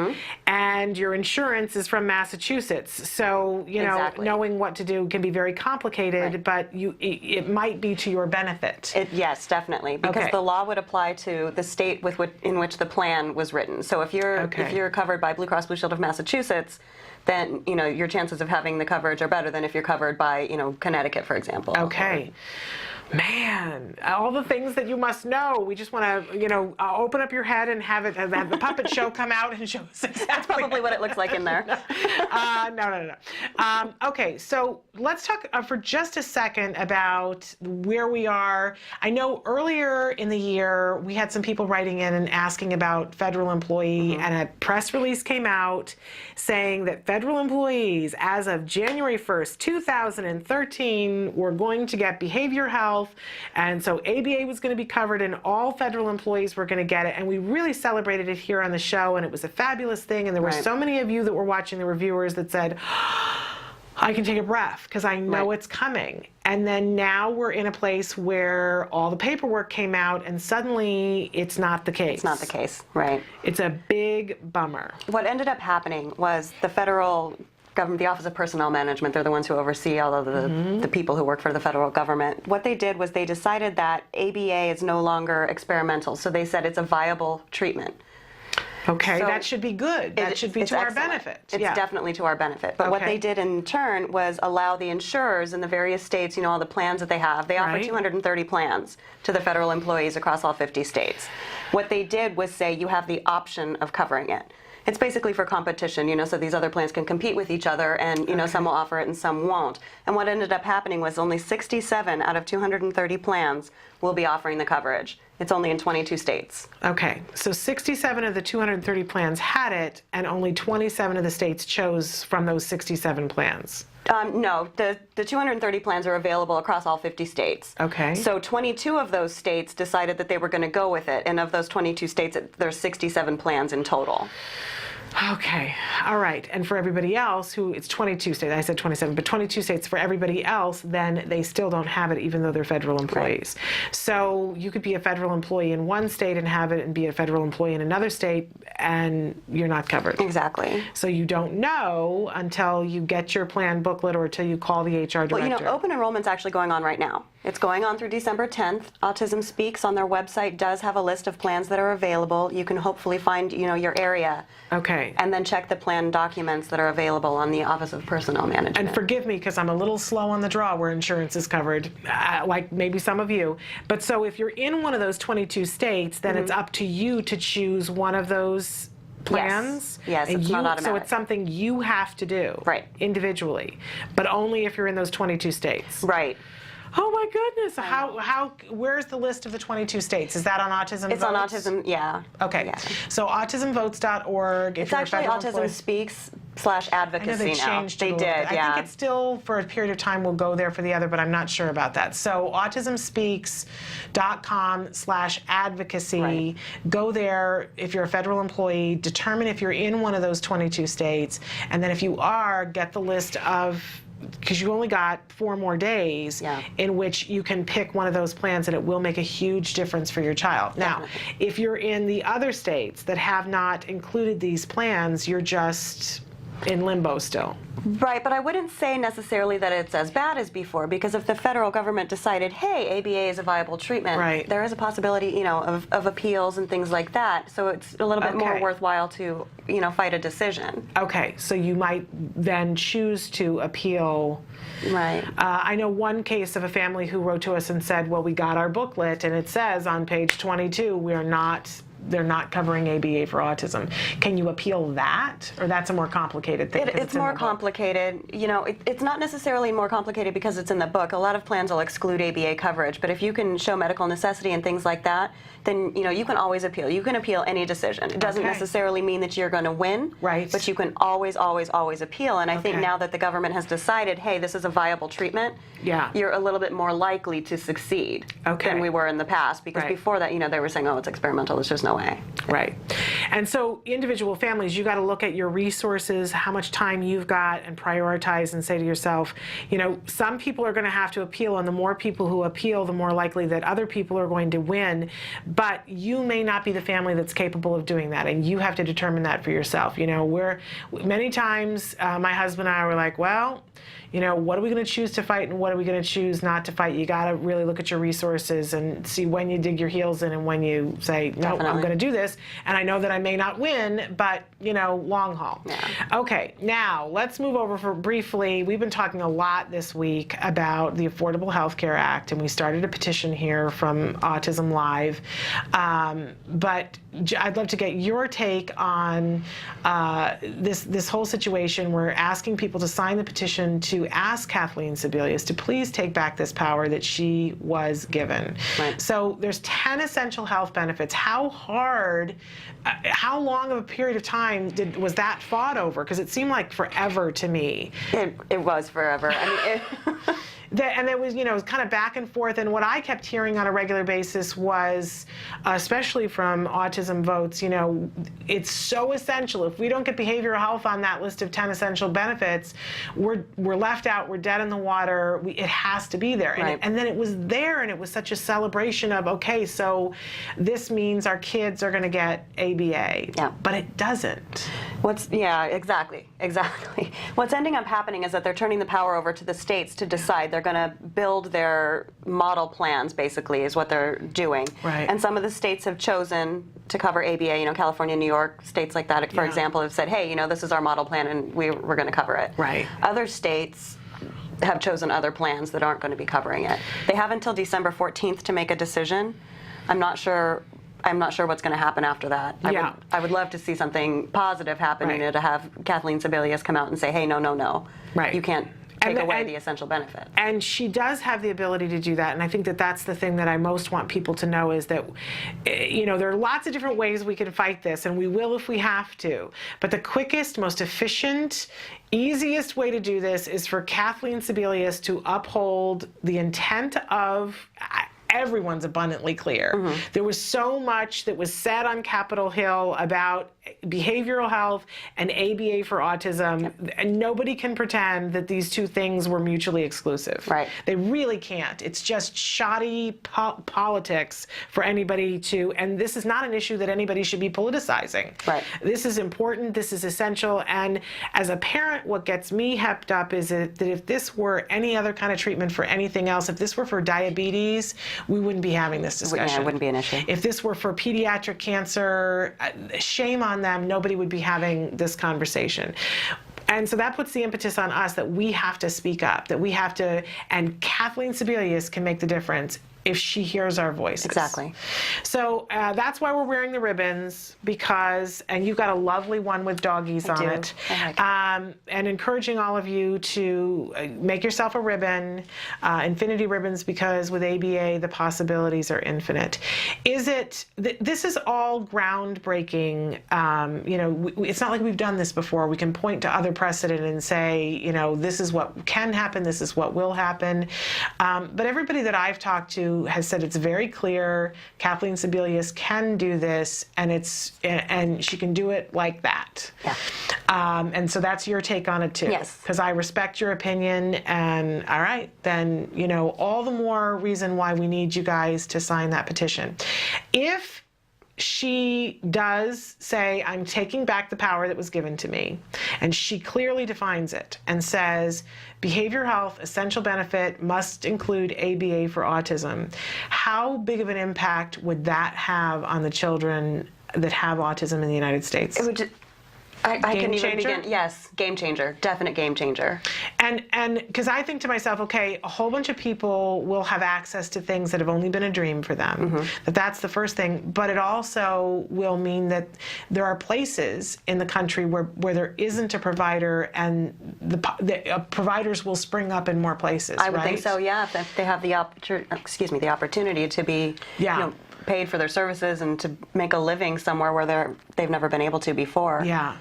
and your insurance is from Massachusetts. So, knowing what to do can be very complicated, but it might be to your benefit. Yes, definitely, because the law would apply to the state in which the plan was written. So if you're covered by Blue Cross Blue Shield of Massachusetts, then your chances of having the coverage are better than if you're covered by Connecticut, for example. Okay. Man, all the things that you must know. We just want to, open up your head and have the puppet show come out and show us exactly. That's probably what it looks like in there. No. Okay, so let's talk for just a second about where we are. I know earlier in the year we had some people writing in and asking about federal employee, and a press release came out saying that federal employees, as of January 1st, 2013, were going to get behavioral health. And so ABA was going to be covered and all federal employees were going to get it. And we really celebrated it here on the show, and it was a fabulous thing. And there were so many of you that were watching, the reviewers, that said, I can take a breath because I know it's coming. And then now we're in a place where all the paperwork came out and suddenly it's not the case. It's not the case, right. It's a big bummer. What ended up happening was the federal government, the Office of Personnel Management, they're the ones who oversee all of the people who work for the federal government. What they did was they decided that ABA is no longer experimental, so they said it's a viable treatment. Okay, that should be good. That should be to our benefit. It's definitely to our benefit. But what they did in turn was allow the insurers in the various states, all the plans that they have. They offer 230 plans to the federal employees across all 50 states. What they did was say you have the option of covering it. It's basically for competition, so these other plans can compete with each other, and some will offer it and some won't. And what ended up happening was only 67 out of 230 plans will be offering the coverage. It's only in 22 states. Okay, so 67 of the 230 plans had it, and only 27 of the states chose from those 67 plans. No, the 230 plans are available across all 50 states. Okay. So 22 of those states decided that they were going to go with it, and of those 22 states, there's 67 plans in total. Okay, all right. And for everybody else, it's 22 states, I said 27, but 22 states for everybody else, then they still don't have it even though they're federal employees. So you could be a federal employee in one state and have it, and be a federal employee in another state, and you're not covered. Exactly. So you don't know until you get your plan booklet or until you call the HR director. Well, open enrollment's actually going on right now. It's going on through December 10th. Autism Speaks on their website does have a list of plans that are available. You can hopefully find, your area. Okay. And then check the plan documents that are available on the Office of Personnel Management. And forgive me because I'm a little slow on the draw where insurance is covered, like maybe some of you. But so if you're in one of those 22 states, then it's up to you to choose one of those plans. Yes, it's not automatic. So it's something you have to do individually, but only if you're in those 22 states. Right. Oh my goodness! Where's the list of the 22 states? Is that on Autism It's Votes? on Autism, yeah. Okay. Yeah. So autismvotes.org. It's actually Autism Speaks. /advocacy I know they now. changed They it a did, little bit. yeah. I think it's still, for a period of time, will go there for the other, but I'm not sure about that. So autismspeaks.com/advocacy. Right. Go there if you're a federal employee, determine if you're in one of those 22 states, and then if you are, get the list of, because you only got 4 more days in which you can pick one of those plans, and it will make a huge difference for your child. Now, if you're in the other states that have not included these plans, you're just in limbo still. Right, but I wouldn't say necessarily that it's as bad as before, because if the federal government decided, hey, ABA is a viable treatment, there is a possibility, you know, of appeals and things like that. So it's a little bit more worthwhile to, you know, fight a decision. Okay, so you might then choose to appeal. Right. I know one case of a family who wrote to us and said, well, we got our booklet, and it says on page 22, they're not covering ABA for autism. Can you appeal that, or that's a more complicated thing? It's more complicated. You know, it's not necessarily more complicated because it's in the book. A lot of plans will exclude ABA coverage, but if you can show medical necessity and things like that, then you know you can always appeal. You can appeal any decision. It doesn't necessarily mean that you're going to win, but you can always, always, always appeal. And I think now that the government has decided, hey, this is a viable treatment, you're a little bit more likely to succeed than we were in the past. Because before that, you know, they were saying, oh, it's experimental. There's just no way. Right. And so individual families, you got to look at your resources, how much time you've got, and prioritize and say to yourself, you know, some people are going to have to appeal, and the more people who appeal, the more likely that other people are going to win. But you may not be the family that's capable of doing that, and you have to determine that for yourself. You know, many times my husband and I were like, well, you know, what are we going to choose to fight and what are we going to choose not to fight? You got to really look at your resources and see when you dig your heels in and when you say, no, I'm going to do this. And I know that I may not win, but, you know, long haul. Okay, now let's move over for briefly. We've been talking a lot this week about the Affordable Health Care Act, and we started a petition here from Autism Live. But I'd love to get your take on this whole situation. We're asking people to sign the petition to ask Kathleen Sebelius to please take back this power that she was given. So there's 10 essential health benefits. How hard, how long of a period of time was that fought over? Because it seemed like forever to me. It was forever. I mean, and it was, you know, it was kind of back and forth. And what I kept hearing on a regular basis was, especially from Autism Votes, you know, it's so essential. If we don't get behavioral health on that list of 10 essential benefits, we're left out. We're dead in the water. It has to be there. And then it was there, and it was such a celebration of, okay, so this means our kids are going to get ABA. But it doesn't. Exactly. What's ending up happening is that they're turning the power over to the states to decide. They're going to build their model plans, basically, is what they're doing. And some of the states have chosen to cover ABA. You know, California, New York, states like that, for example, have said, hey, you know, this is our model plan, and we're going to cover it. Other states have chosen other plans that aren't going to be covering it. They have until December 14th to make a decision. I'm not sure what's going to happen after that. I would love to see something positive happen, you know, to have Kathleen Sebelius come out and say, hey, no. You can't take away the essential benefits. And she does have the ability to do that, and I think that that's the thing that I most want people to know is that, you know, there are lots of different ways we can fight this, and we will if we have to. But the quickest, most efficient, easiest way to do this is for Kathleen Sebelius to uphold the intent of everyone's abundantly clear. There was so much that was said on Capitol Hill about behavioral health and ABA for autism, and nobody can pretend that these two things were mutually exclusive. They really can't. It's just shoddy politics for anybody to, and this is not an issue that anybody should be politicizing. This is important, this is essential, and as a parent, what gets me hepped up is that if this were any other kind of treatment for anything else, if this were for diabetes, we wouldn't be having this discussion. It wouldn't be an issue. If this were for pediatric cancer, shame on them, nobody would be having this conversation. And so that puts the impetus on us that we have to speak up, that we have to, and Kathleen Sebelius can make the difference. if she hears our voices. Exactly. So that's why we're wearing the ribbons, because, and you've got a lovely one with doggies on it. And encouraging all of you to make yourself a ribbon, infinity ribbons, because with ABA, the possibilities are infinite. This is all groundbreaking. It's not like we've done this before. We can point to other precedent and say, this is what can happen, this is what will happen. But everybody that I've talked to has said it's very clear Kathleen Sebelius can do this, and she can do it like that. Yeah. And so that's your take on it too. Yes. Because I respect your opinion, and all right, then, all the more reason why we need you guys to sign that petition. If she does say, I'm taking back the power that was given to me, and she clearly defines it and says, behavioral health essential benefit must include ABA for autism, how big of an impact would that have on the children that have autism in the United States? It would I can even begin. Yes, game changer, definite game changer. And because I think to myself, okay, a whole bunch of people will have access to things that have only been a dream for them. That's the first thing. But it also will mean that there are places in the country where there isn't a provider, and the providers will spring up in more places. I would think so. Yeah, if they have the opportunity to be, paid for their services and to make a living somewhere where they've never been able to before. Yeah.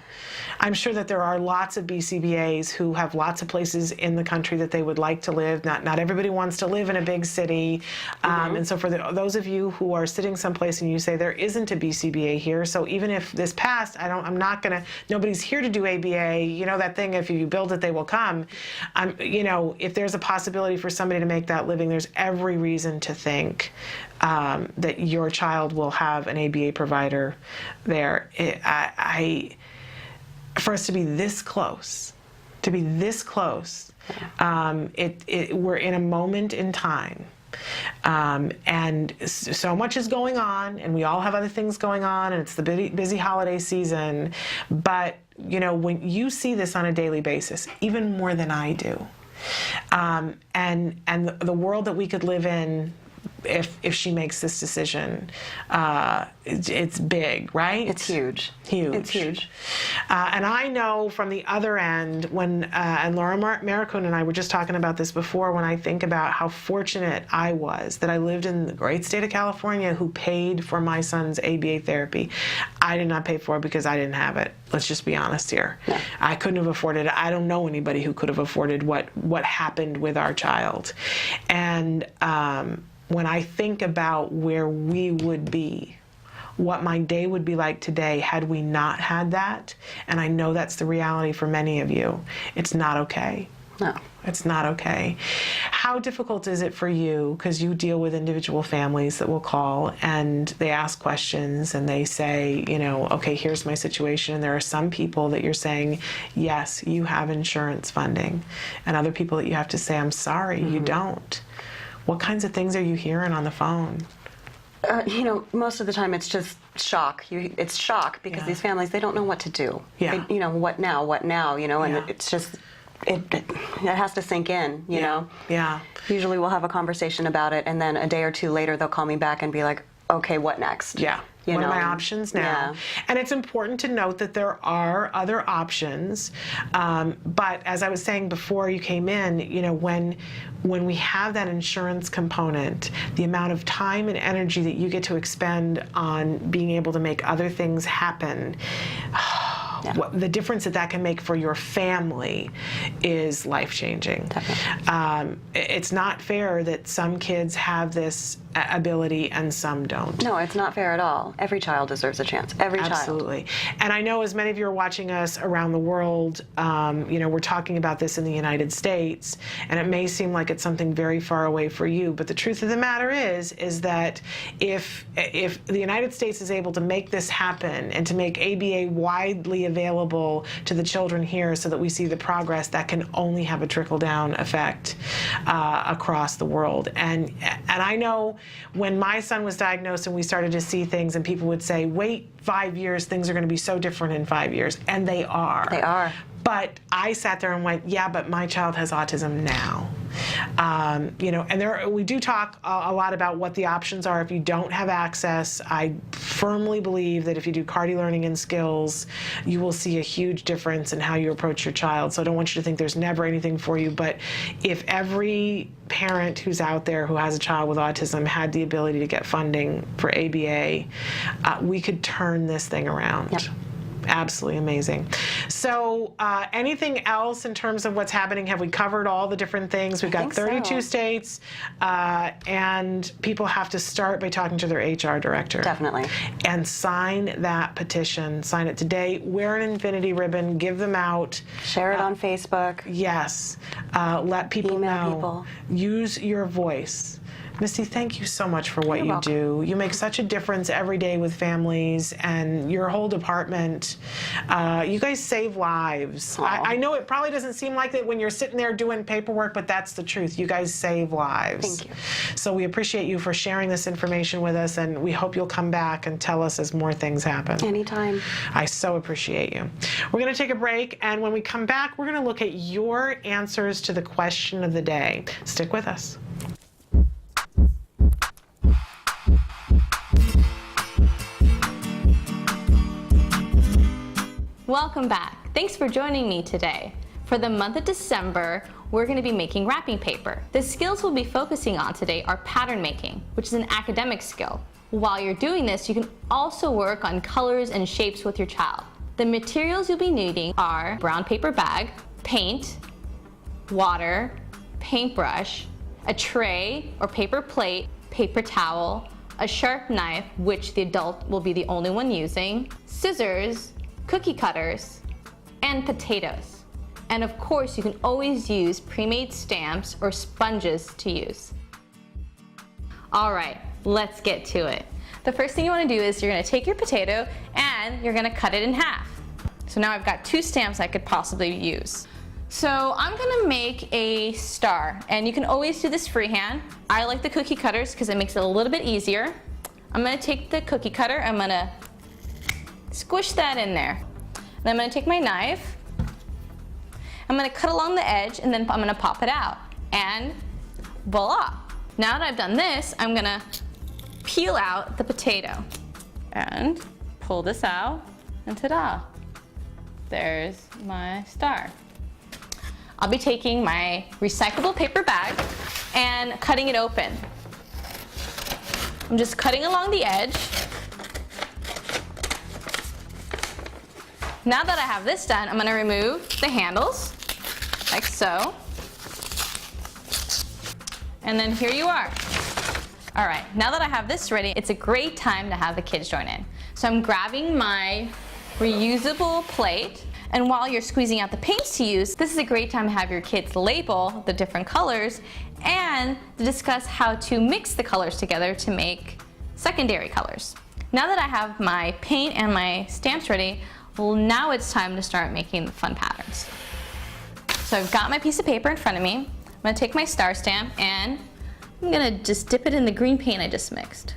I'm sure that there are lots of BCBAs who have lots of places in the country that they would like to live. Not everybody wants to live in a big city. And so for those of you who are sitting someplace and you say there isn't a BCBA here, so even if this passed, nobody's here to do ABA, that thing, if you build it, they will come. If there's a possibility for somebody to make that living, there's every reason to think that your child will have an ABA provider there. For us to be this close, we're in a moment in time. And so much is going on, and we all have other things going on, and it's the busy holiday season. But, when you see this on a daily basis, even more than I do, and the world that we could live in, if she makes this decision, it's big, right? It's huge. It's huge. And I know from the other end, and Laura Maroquin and I were just talking about this before, when I think about how fortunate I was that I lived in the great state of California, who paid for my son's ABA therapy. I did not pay for it because I didn't have it. Let's just be honest here. No. I couldn't have afforded it. I don't know anybody who could have afforded what happened with our child. And when I think about where we would be, what my day would be like today had we not had that, and I know that's the reality for many of you, it's not okay. No. It's not okay. How difficult is it for you, because you deal with individual families that will call and they ask questions and they say, okay, here's my situation, and there are some people that you're saying, yes, you have insurance funding, and other people that you have to say, I'm sorry, you don't. What kinds of things are you hearing on the phone? Most of the time it's just shock. It's shock because these families, they don't know what to do. Yeah. What now, and it's just, it has to sink in, you know? Yeah. Usually we'll have a conversation about it, and then a day or two later they'll call me back and be like, okay, what next? Yeah. What are my options now? Yeah. And it's important to note that there are other options. But as I was saying before you came in, when we have that insurance component, the amount of time and energy that you get to expend on being able to make other things happen, the difference that can make for your family is life-changing. It's not fair that some kids have this ability and some don't. No, it's not fair at all. Every child deserves a chance. Every child. Absolutely. And I know as many of you are watching us around the world, we're talking about this in the United States, and it may seem like it's something very far away for you, but the truth of the matter is that if the United States is able to make this happen and to make ABA widely available to the children here so that we see the progress, that can only have a trickle-down effect across the world. And I know when my son was diagnosed and we started to see things, and people would say, wait 5 years, things are going to be so different in 5 years. And they are. They are. But I sat there and went, yeah, but my child has autism now. You know, and we do talk a lot about what the options are if you don't have access. I firmly believe that if you do CARDI learning and skills, you will see a huge difference in how you approach your child. So I don't want you to think there's never anything for you, but if every parent who's out there who has a child with autism had the ability to get funding for ABA, we could turn this thing around. Yep. Absolutely amazing. So anything else in terms of what's happening? Have we covered all the different things? We've got 32 states, and people have to start by talking to their HR director. Definitely. And sign that petition. Sign it today. Wear an infinity ribbon. Give them out. Share it on Facebook. Yes. Let people Email know. people. Use your voice. Misty, thank you so much for what you do. You make such a difference every day with families, and your whole department. You guys save lives. I know it probably doesn't seem like it when you're sitting there doing paperwork, but that's the truth. You guys save lives. Thank you. So we appreciate you for sharing this information with us, and we hope you'll come back and tell us as more things happen. Anytime. I so appreciate you. We're going to take a break, and when we come back, we're going to look at your answers to the question of the day. Stick with us. Welcome back. Thanks for joining me today. For the month of December, we're going to be making wrapping paper. The skills we'll be focusing on today are pattern making, which is an academic skill. While you're doing this, you can also work on colors and shapes with your child. The materials you'll be needing are brown paper bag, paint, water, paintbrush, a tray or paper plate, paper towel, a sharp knife, which the adult will be the only one using, scissors, cookie cutters, and potatoes. And of course, you can always use pre-made stamps or sponges to use. All right, let's get to it. The first thing you want to do is you're going to take your potato and you're going to cut it in half. So now I've got 2 stamps I could possibly use. So I'm going to make a star, and you can always do this freehand. I like the cookie cutters because it makes it a little bit easier. I'm going to take the cookie cutter, I'm going to squish that in there. Then I'm going to take my knife, I'm going to cut along the edge, and then I'm going to pop it out. And voila! Now that I've done this, I'm going to peel out the potato and pull this out, and ta-da! There's my star. I'll be taking my recyclable paper bag and cutting it open. I'm just cutting along the edge. Now that I have this done, I'm going to remove the handles, like so. And then here you are. All right, now that I have this ready, it's a great time to have the kids join in. So I'm grabbing my reusable plate, and while you're squeezing out the paints to use, this is a great time to have your kids label the different colors and to discuss how to mix the colors together to make secondary colors. Now that I have my paint and my stamps ready, well, now it's time to start making the fun patterns. So I've got my piece of paper in front of me. I'm going to take my star stamp and I'm going to just dip it in the green paint I just mixed.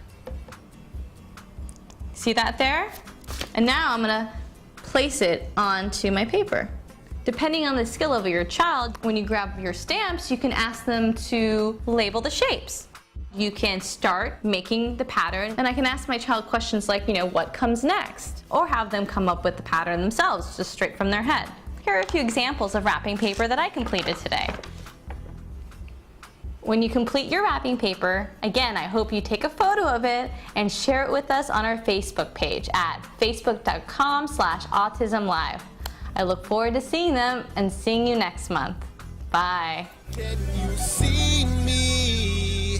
See that there? And now I'm going to place it onto my paper. Depending on the skill of your child, when you grab your stamps, you can ask them to label the shapes. You can start making the pattern, and I can ask my child questions like, what comes next? Or have them come up with the pattern themselves, just straight from their head. Here are a few examples of wrapping paper that I completed today. When you complete your wrapping paper, again, I hope you take a photo of it and share it with us on our Facebook page at facebook.com/autismlive. I look forward to seeing them and seeing you next month. Bye. Can you see me?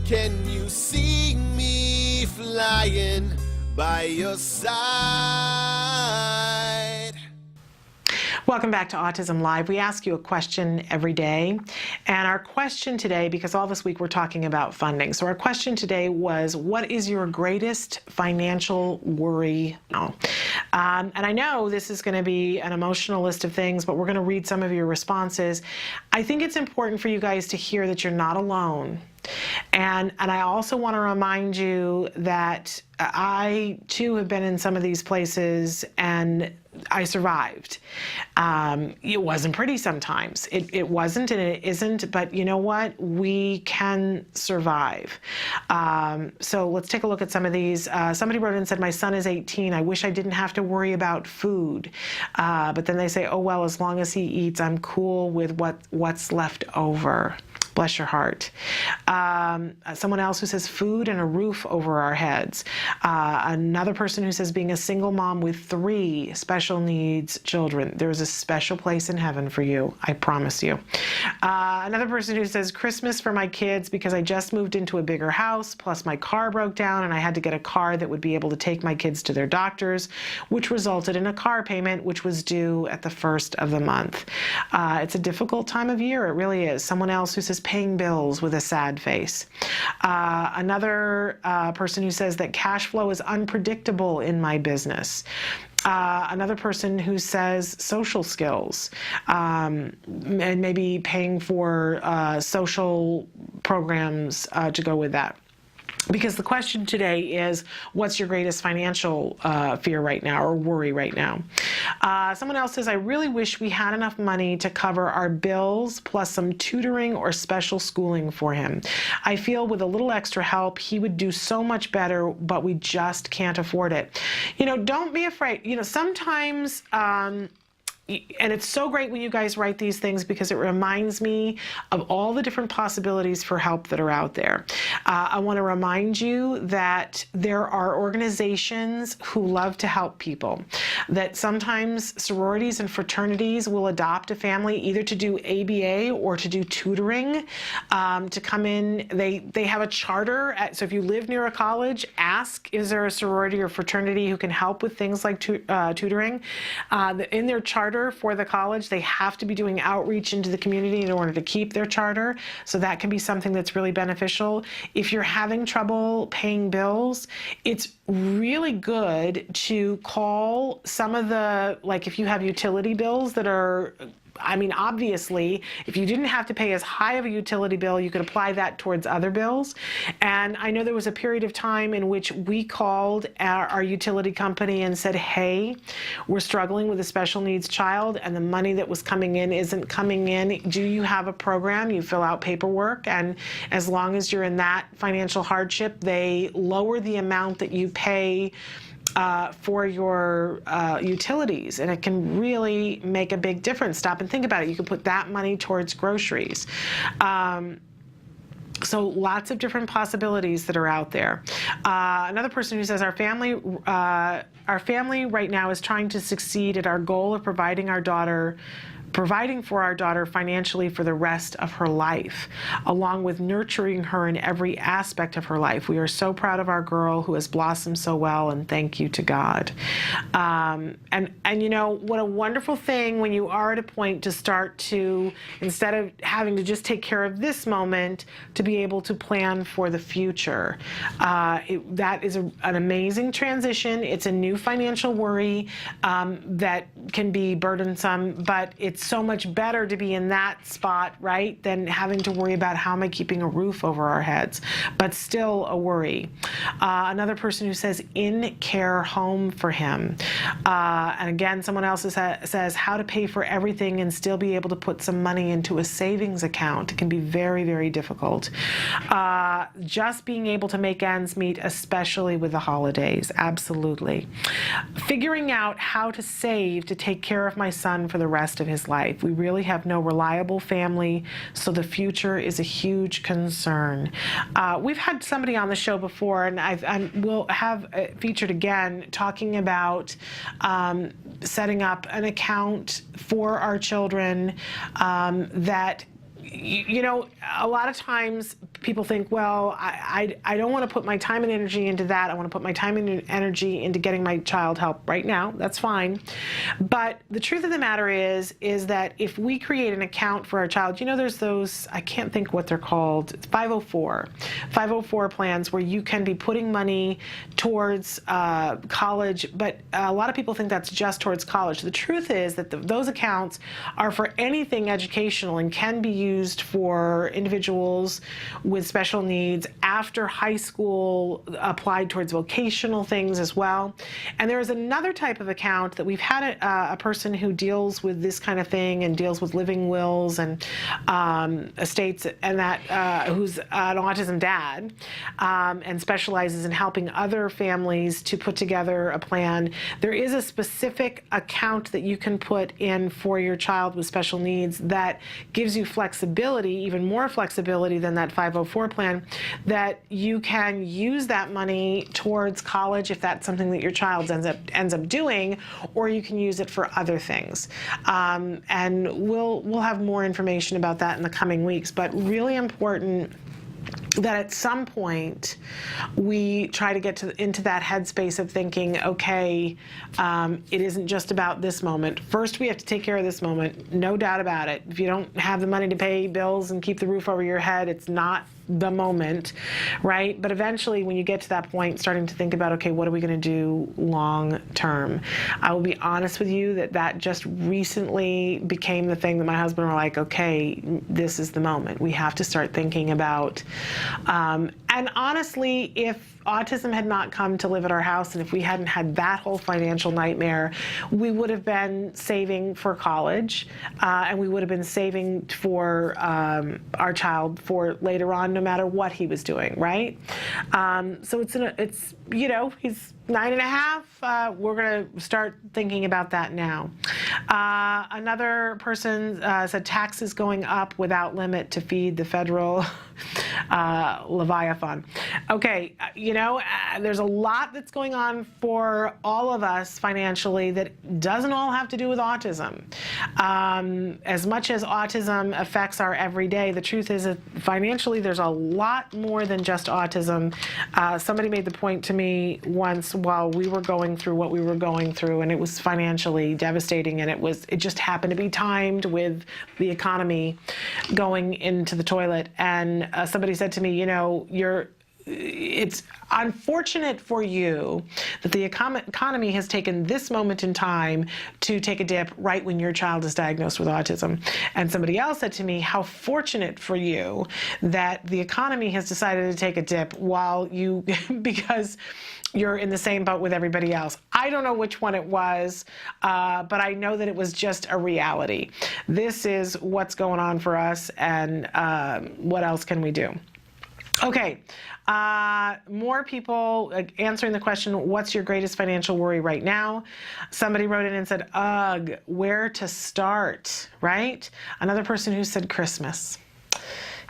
Can you see me flying by your side? Welcome back to Autism Live. We ask you a question every day. And our question today, because all this week we're talking about funding. So our question today was, what is your greatest financial worry now? And I know this is going to be an emotional list of things, but we're going to read some of your responses. I think it's important for you guys to hear that you're not alone. And I also want to remind you that I too have been in some of these places and I survived. It wasn't pretty sometimes. It wasn't and it isn't, but you know what? We can survive. So let's take a look at some of these. Somebody wrote in and said, my son is 18. I wish I didn't have to worry about food. But then they say, oh, well, as long as he eats, I'm cool with what's left over. Bless your heart. Someone else who says food and a roof over our heads. Another person who says being a single mom with 3 special needs children. There's a special place in heaven for you, I promise you. Another person who says Christmas for my kids because I just moved into a bigger house, plus my car broke down and I had to get a car that would be able to take my kids to their doctors, which resulted in a car payment which was due at the first of the month. It's a difficult time of year, it really is. Someone else who says paying bills with a sad face. Another person who says that cash flow is unpredictable in my business. Another person who says social skills, and maybe paying for social programs to go with that. Because the question today is, what's your greatest financial fear right now or worry right now? Someone else says, I really wish we had enough money to cover our bills plus some tutoring or special schooling for him. I feel with a little extra help, he would do so much better, but we just can't afford it. You know, don't be afraid. You know, sometimes, and it's so great when you guys write these things because it reminds me of all the different possibilities for help that are out there. I want to remind you that there are organizations who love to help people, that sometimes sororities and fraternities will adopt a family either to do ABA or to do tutoring, to come in. They have a charter. So if you live near a college, ask, is there a sorority or fraternity who can help with things like tutoring? In their charter for the college, they have to be doing outreach into the community in order to keep their charter. So that can be something that's really beneficial. If you're having trouble paying bills, it's really good to call some of the, like if you have utility bills that are, I mean, obviously, if you didn't have to pay as high of a utility bill, you could apply that towards other bills. And I know there was a period of time in which we called our utility company and said, hey, we're struggling with a special needs child and the money that was coming in isn't coming in. Do you have a program? You fill out paperwork, and as long as you're in that financial hardship, they lower the amount that you pay for your utilities, and it can really make a big difference. Stop and think about it. You can put that money towards groceries. So lots of different possibilities that are out there. Another person who says our family right now is trying to succeed at our goal of providing for our daughter financially for the rest of her life, along with nurturing her in every aspect of her life. We are so proud of our girl who has blossomed so well, and thank you to God. And you know, what a wonderful thing when you are at a point to start to, instead of having to just take care of this moment, to be able to plan for the future. That is an amazing transition. It's a new financial worry that can be burdensome, but it's so much better to be in that spot, right, than having to worry about how am I keeping a roof over our heads, but still a worry. Another person who says in-care home for him. And again, someone else says how to pay for everything and still be able to put some money into a savings account. It can be very, very difficult. Just being able to make ends meet, especially with the holidays, absolutely. Figuring out how to save to take care of my son for the rest of his life. We really have no reliable family, so the future is a huge concern. We've had somebody on the show before, and I will have featured again, talking about setting up an account for our children that, you know, a lot of times people think, well, I don't want to put my time and energy into that. I want to put my time and energy into getting my child help right now. That's fine. But the truth of the matter is that if we create an account for our child, you know, there's those, I can't think what they're called, 504 plans where you can be putting money towards college, but a lot of people think that's just towards college. The truth is that those accounts are for anything educational and can be used for individuals with special needs after high school, applied towards vocational things as well. And there is another type of account that we've had a person who deals with this kind of thing and deals with living wills and estates, and that who's an autism dad and specializes in helping other families to put together a plan. There is a specific account that you can put in for your child with special needs that gives you flexibility, even more flexibility than that 504 plan, that you can use that money towards college if that's something that your child ends up doing, or you can use it for other things. And we'll have more information about that in the coming weeks, but really important that at some point we try to get into that headspace of thinking, okay, it isn't just about this moment. First, we have to take care of this moment, no doubt about it. If you don't have the money to pay bills and keep the roof over your head, it's not the moment, right? But eventually, when you get to that point, starting to think about, okay, what are we going to do long term? I will be honest with you that just recently became the thing that my husband were like, okay, this is the moment. We have to start thinking about, and honestly, if autism had not come to live at our house, and if we hadn't had that whole financial nightmare, we would have been saving for college, and we would have been saving for our child for later on, no matter what he was doing, right? So it's you know, he's 9.5. We're going to start thinking about that now. Another person said taxes going up without limit to feed the federal Leviathan. Okay, you know, there's a lot that's going on for all of us financially that doesn't all have to do with autism. As much as autism affects our everyday, the truth is that financially there's a lot more than just autism. Somebody made the point to me once while we were going through what we were going through, and it was financially devastating, and it just happened to be timed with the economy going into the toilet. And somebody said to me, you know, it's unfortunate for you that the economy has taken this moment in time to take a dip right when your child is diagnosed with autism. And somebody else said to me, how fortunate for you that the economy has decided to take a dip while you, because you're in the same boat with everybody else. I don't know which one it was, but I know that it was just a reality. This is what's going on for us, and what else can we do? Okay, more people answering the question, what's your greatest financial worry right now? Somebody wrote in and said, ugh, where to start, right? Another person who said Christmas.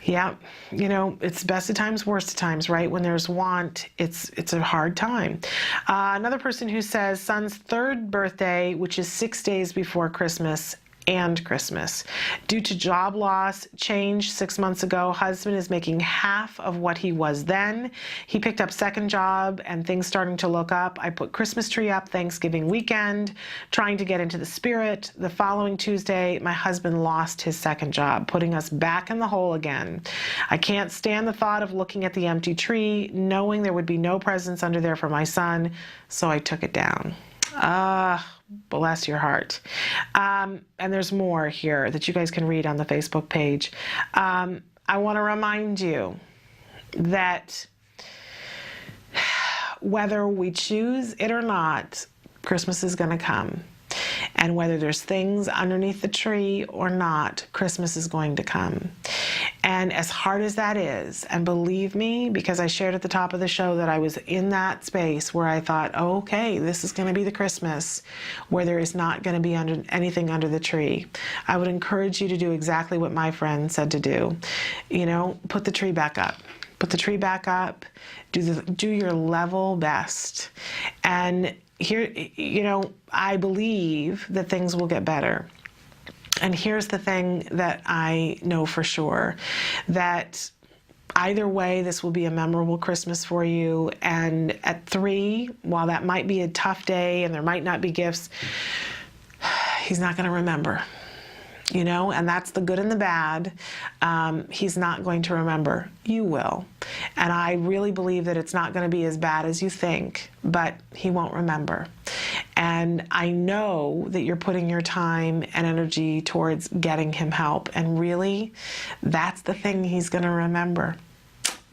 Yeah, you know, it's best of times, worst of times, right? When there's want, it's a hard time. Another person who says son's 3rd birthday, which is 6 days before Christmas and Christmas. Due to job loss, change 6 months ago, husband is making half of what he was then. He picked up 2nd job and things starting to look up. I put Christmas tree up Thanksgiving weekend, trying to get into the spirit. The following Tuesday, my husband lost his 2nd job, putting us back in the hole again. I can't stand the thought of looking at the empty tree, knowing there would be no presents under there for my son, so I took it down. Bless your heart. And there's more here that you guys can read on the Facebook page. I want to remind you that whether we choose it or not, Christmas is going to come. And whether there's things underneath the tree or not, Christmas is going to come. And as hard as that is, and believe me, because I shared at the top of the show that I was in that space where I thought, oh, okay, this is going to be the Christmas where there is not going to be anything under the tree. I would encourage you to do exactly what my friend said to do. You know, put the tree back up. Put the tree back up. Do your level best. And here, you know, I believe that things will get better. And here's the thing that I know for sure, that either way, this will be a memorable Christmas for you. And at 3, while that might be a tough day and there might not be gifts, he's not going to remember. You know, and that's the good and the bad. He's not going to remember. You will. And I really believe that it's not going to be as bad as you think, but he won't remember. And I know that you're putting your time and energy towards getting him help. And really, that's the thing he's going to remember.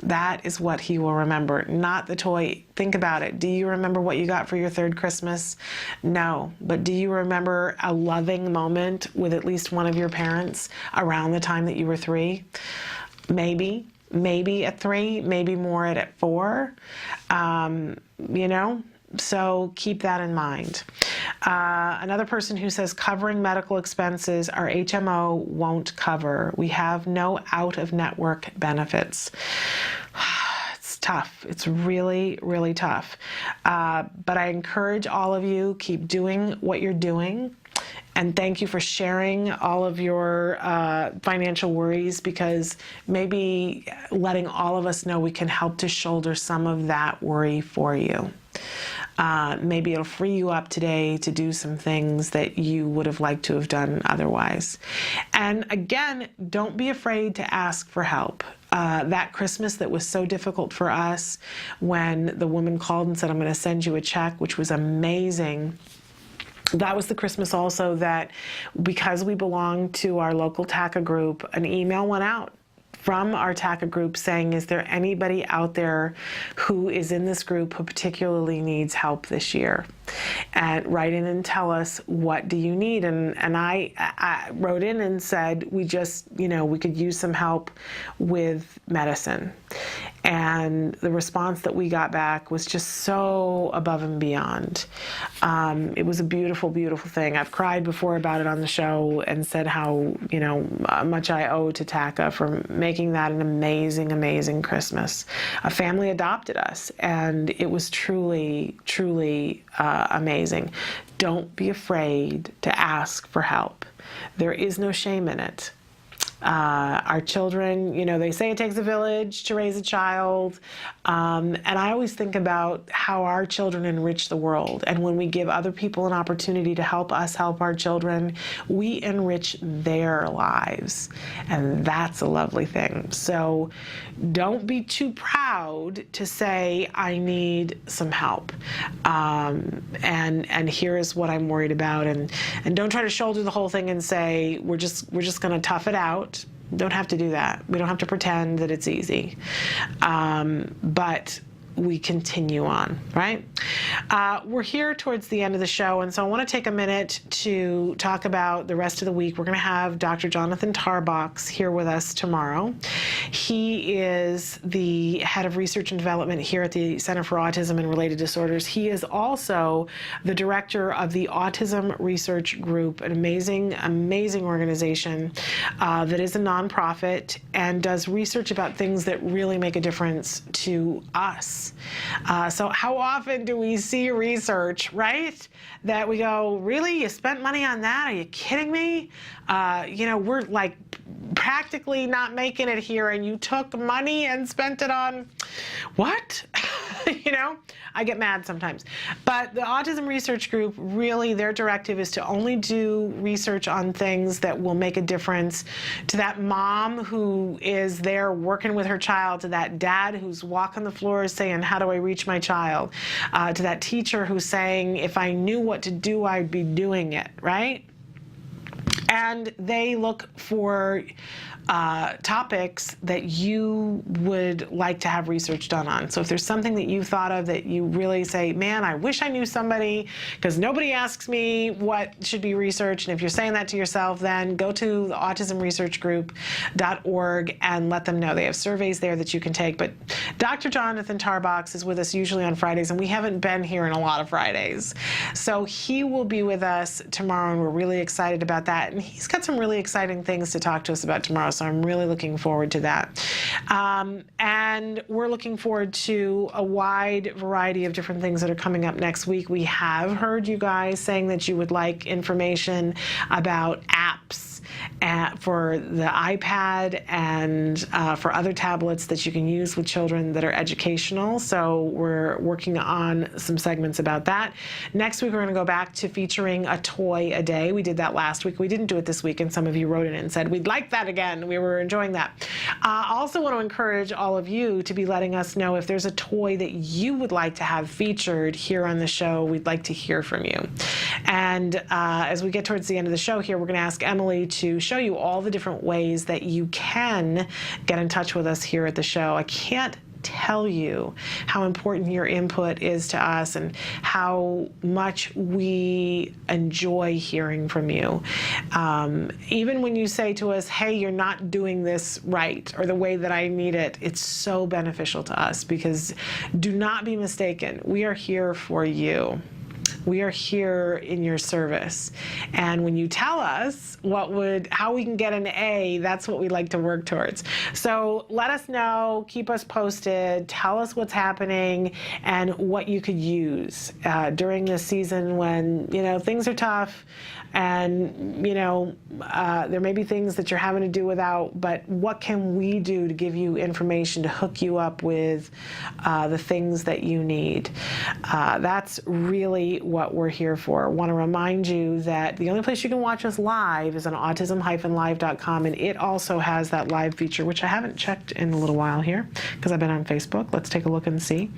That is what he will remember, not the toy. Think about it. Do you remember what you got for your third Christmas? No. But do you remember a loving moment with at least one of your parents around the time that you were 3? Maybe. Maybe at 3, maybe more at 4. You know? So keep that in mind. Another person who says covering medical expenses, our HMO won't cover. We have no out-of-network benefits. It's tough. It's really, really tough. But I encourage all of you, keep doing what you're doing. And thank you for sharing all of your financial worries, because maybe letting all of us know we can help to shoulder some of that worry for you. Maybe it'll free you up today to do some things that you would have liked to have done otherwise. And again, don't be afraid to ask for help. That Christmas that was so difficult for us, when the woman called and said, I'm going to send you a check, which was amazing. That was the Christmas also that, because we belong to our local TACA group, an email went out from our TACA group saying, is there anybody out there who is in this group who particularly needs help this year? And write in and tell us, what do you need? And I wrote in and said, we just, you know, we could use some help with medicine. And the response that we got back was just so above and beyond. It was a beautiful, beautiful thing. I've cried before about it on the show and said how, you know, much I owe to TACA for making that an amazing, amazing Christmas. A family adopted us, and it was truly, truly amazing. Don't be afraid to ask for help. There is no shame in it. Our children, you know, they say it takes a village to raise a child. And I always think about how our children enrich the world. And when we give other people an opportunity to help us help our children, we enrich their lives. And that's a lovely thing. So don't be too proud to say, I need some help. And here is what I'm worried about. And don't try to shoulder the whole thing and say, we're just going to tough it out. Don't have to do that. We don't have to pretend that it's easy. But we continue on, right? We're here towards the end of the show, and so I want to take a minute to talk about the rest of the week. We're going to have Dr. Jonathan Tarbox here with us tomorrow. He is the head of research and development here at the Center for Autism and Related Disorders. He is also the director of the Autism Research Group, an amazing, amazing organization that is a nonprofit and does research about things that really make a difference to us. So how often do we see research, right, that we go, really, you spent money on that? Are you kidding me? You know, we're like practically not making it here, and you took money and spent it on what? You know, I get mad sometimes. But the Autism Research Group, really, their directive is to only do research on things that will make a difference to that mom who is there working with her child, to that dad who's walking the floor saying, how do I reach my child? To that teacher who's saying, if I knew what to do, I'd be doing it, right? And they look for topics that you would like to have research done on. So if there's something that you thought of that you really say, man, I wish I knew somebody, because nobody asks me what should be researched. And if you're saying that to yourself, then go to the autismresearchgroup.org and let them know. They have surveys there that you can take. But Dr. Jonathan Tarbox is with us usually on Fridays, and we haven't been here in a lot of Fridays. So he will be with us tomorrow, and we're really excited about that. And he's got some really exciting things to talk to us about tomorrow. So I'm really looking forward to that. And we're looking forward to a wide variety of different things that are coming up next week. We have heard you guys saying that you would like information about apps for the iPad and for other tablets that you can use with children that are educational. So we're working on some segments about that. Next week, we're going to go back to featuring a toy a day. We did that last week. We didn't do it this week, and some of you wrote in and said, we'd like that again. fun. We were enjoying that. I also want to encourage all of you to be letting us know if there's a toy that you would like to have featured here on the show. We'd like to hear from you. And as we get towards the end of the show here, we're going to ask Emily to show you all the different ways that you can get in touch with us here at the show. I can't tell you how important your input is to us and how much we enjoy hearing from you. Even when you say to us, hey, you're not doing this right or the way that I need it, it's so beneficial to us, because do not be mistaken, we are here for you. We are here in your service. And when you tell us how we can get an A, that's what we like to work towards. So let us know, keep us posted, tell us what's happening and what you could use during this season when, things are tough and, there may be things that you're having to do without, but what can we do to give you information to hook you up with the things that you need? That's really what we're here for. I want to remind you that the only place you can watch us live is on autism-live.com, and it also has that live feature, which I haven't checked in a little while here because I've been on Facebook. Let's take a look and see.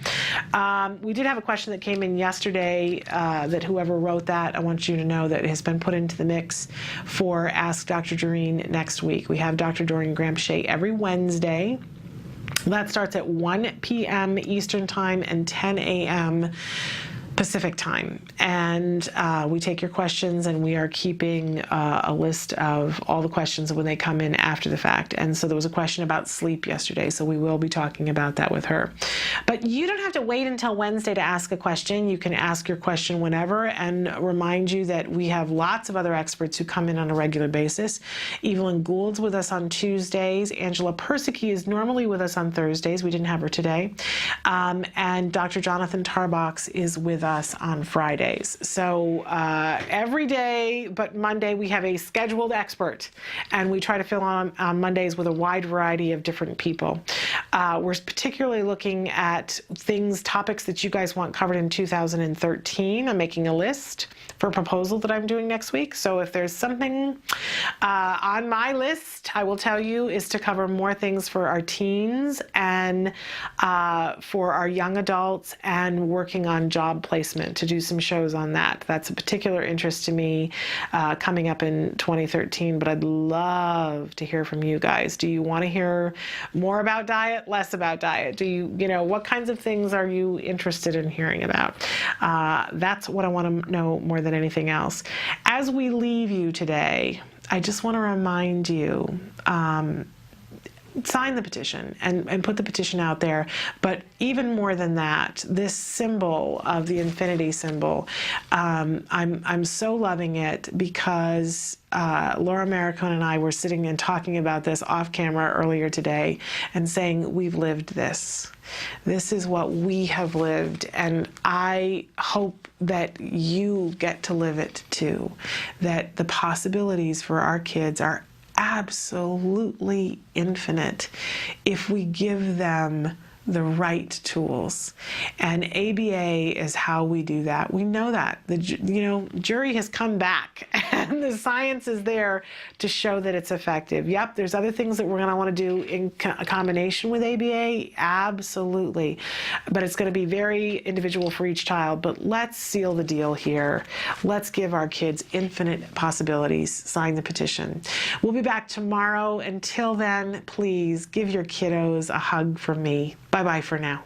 We did have a question that came in yesterday that whoever wrote that, I want you to know that it has been put into the mix for Ask Dr. Doreen next week. We have Dr. Doreen Gramshay every Wednesday. That starts at 1 p.m. Eastern Time and 10 a.m. Pacific Time. And we take your questions, and we are keeping a list of all the questions when they come in after the fact. And so there was a question about sleep yesterday, so we will be talking about that with her. But you don't have to wait until Wednesday to ask a question. You can ask your question whenever, and remind you that we have lots of other experts who come in on a regular basis. Evelyn Gould's with us on Tuesdays. Angela Persicki is normally with us on Thursdays. We didn't have her today. And Dr. Jonathan Tarbox is with us on Fridays. So every day but Monday we have a scheduled expert, and we try to fill on Mondays with a wide variety of different people. We're particularly looking at topics that you guys want covered in 2013. I'm making a list for a proposal that I'm doing next week. So if there's something on my list, I will tell you, is to cover more things for our teens and for our young adults, and working on job placement, to do some shows on that. That's a particular interest to me coming up in 2013, but I'd love to hear from you guys. Do you want to hear more about diet, less about diet? Do you, what kinds of things are you interested in hearing about? That's what I want to know more than anything else. As we leave you today, I just want to remind you, sign the petition and put the petition out there. But even more than that, this symbol of the infinity symbol, I'm so loving it, because Laura Maroquin and I were sitting and talking about this off camera earlier today and saying, we've lived this. This is what we have lived, and I hope that you get to live it too, that the possibilities for our kids are absolutely infinite if we give them the right tools. And ABA is how we do that. We know that. The jury has come back, and the science is there to show that it's effective. Yep, there's other things that we're going to want to do in a combination with ABA, absolutely. But it's going to be very individual for each child. But let's seal the deal here. Let's give our kids infinite possibilities. Sign the petition. We'll be back tomorrow. Until then, please give your kiddos a hug from me. Bye-bye for now.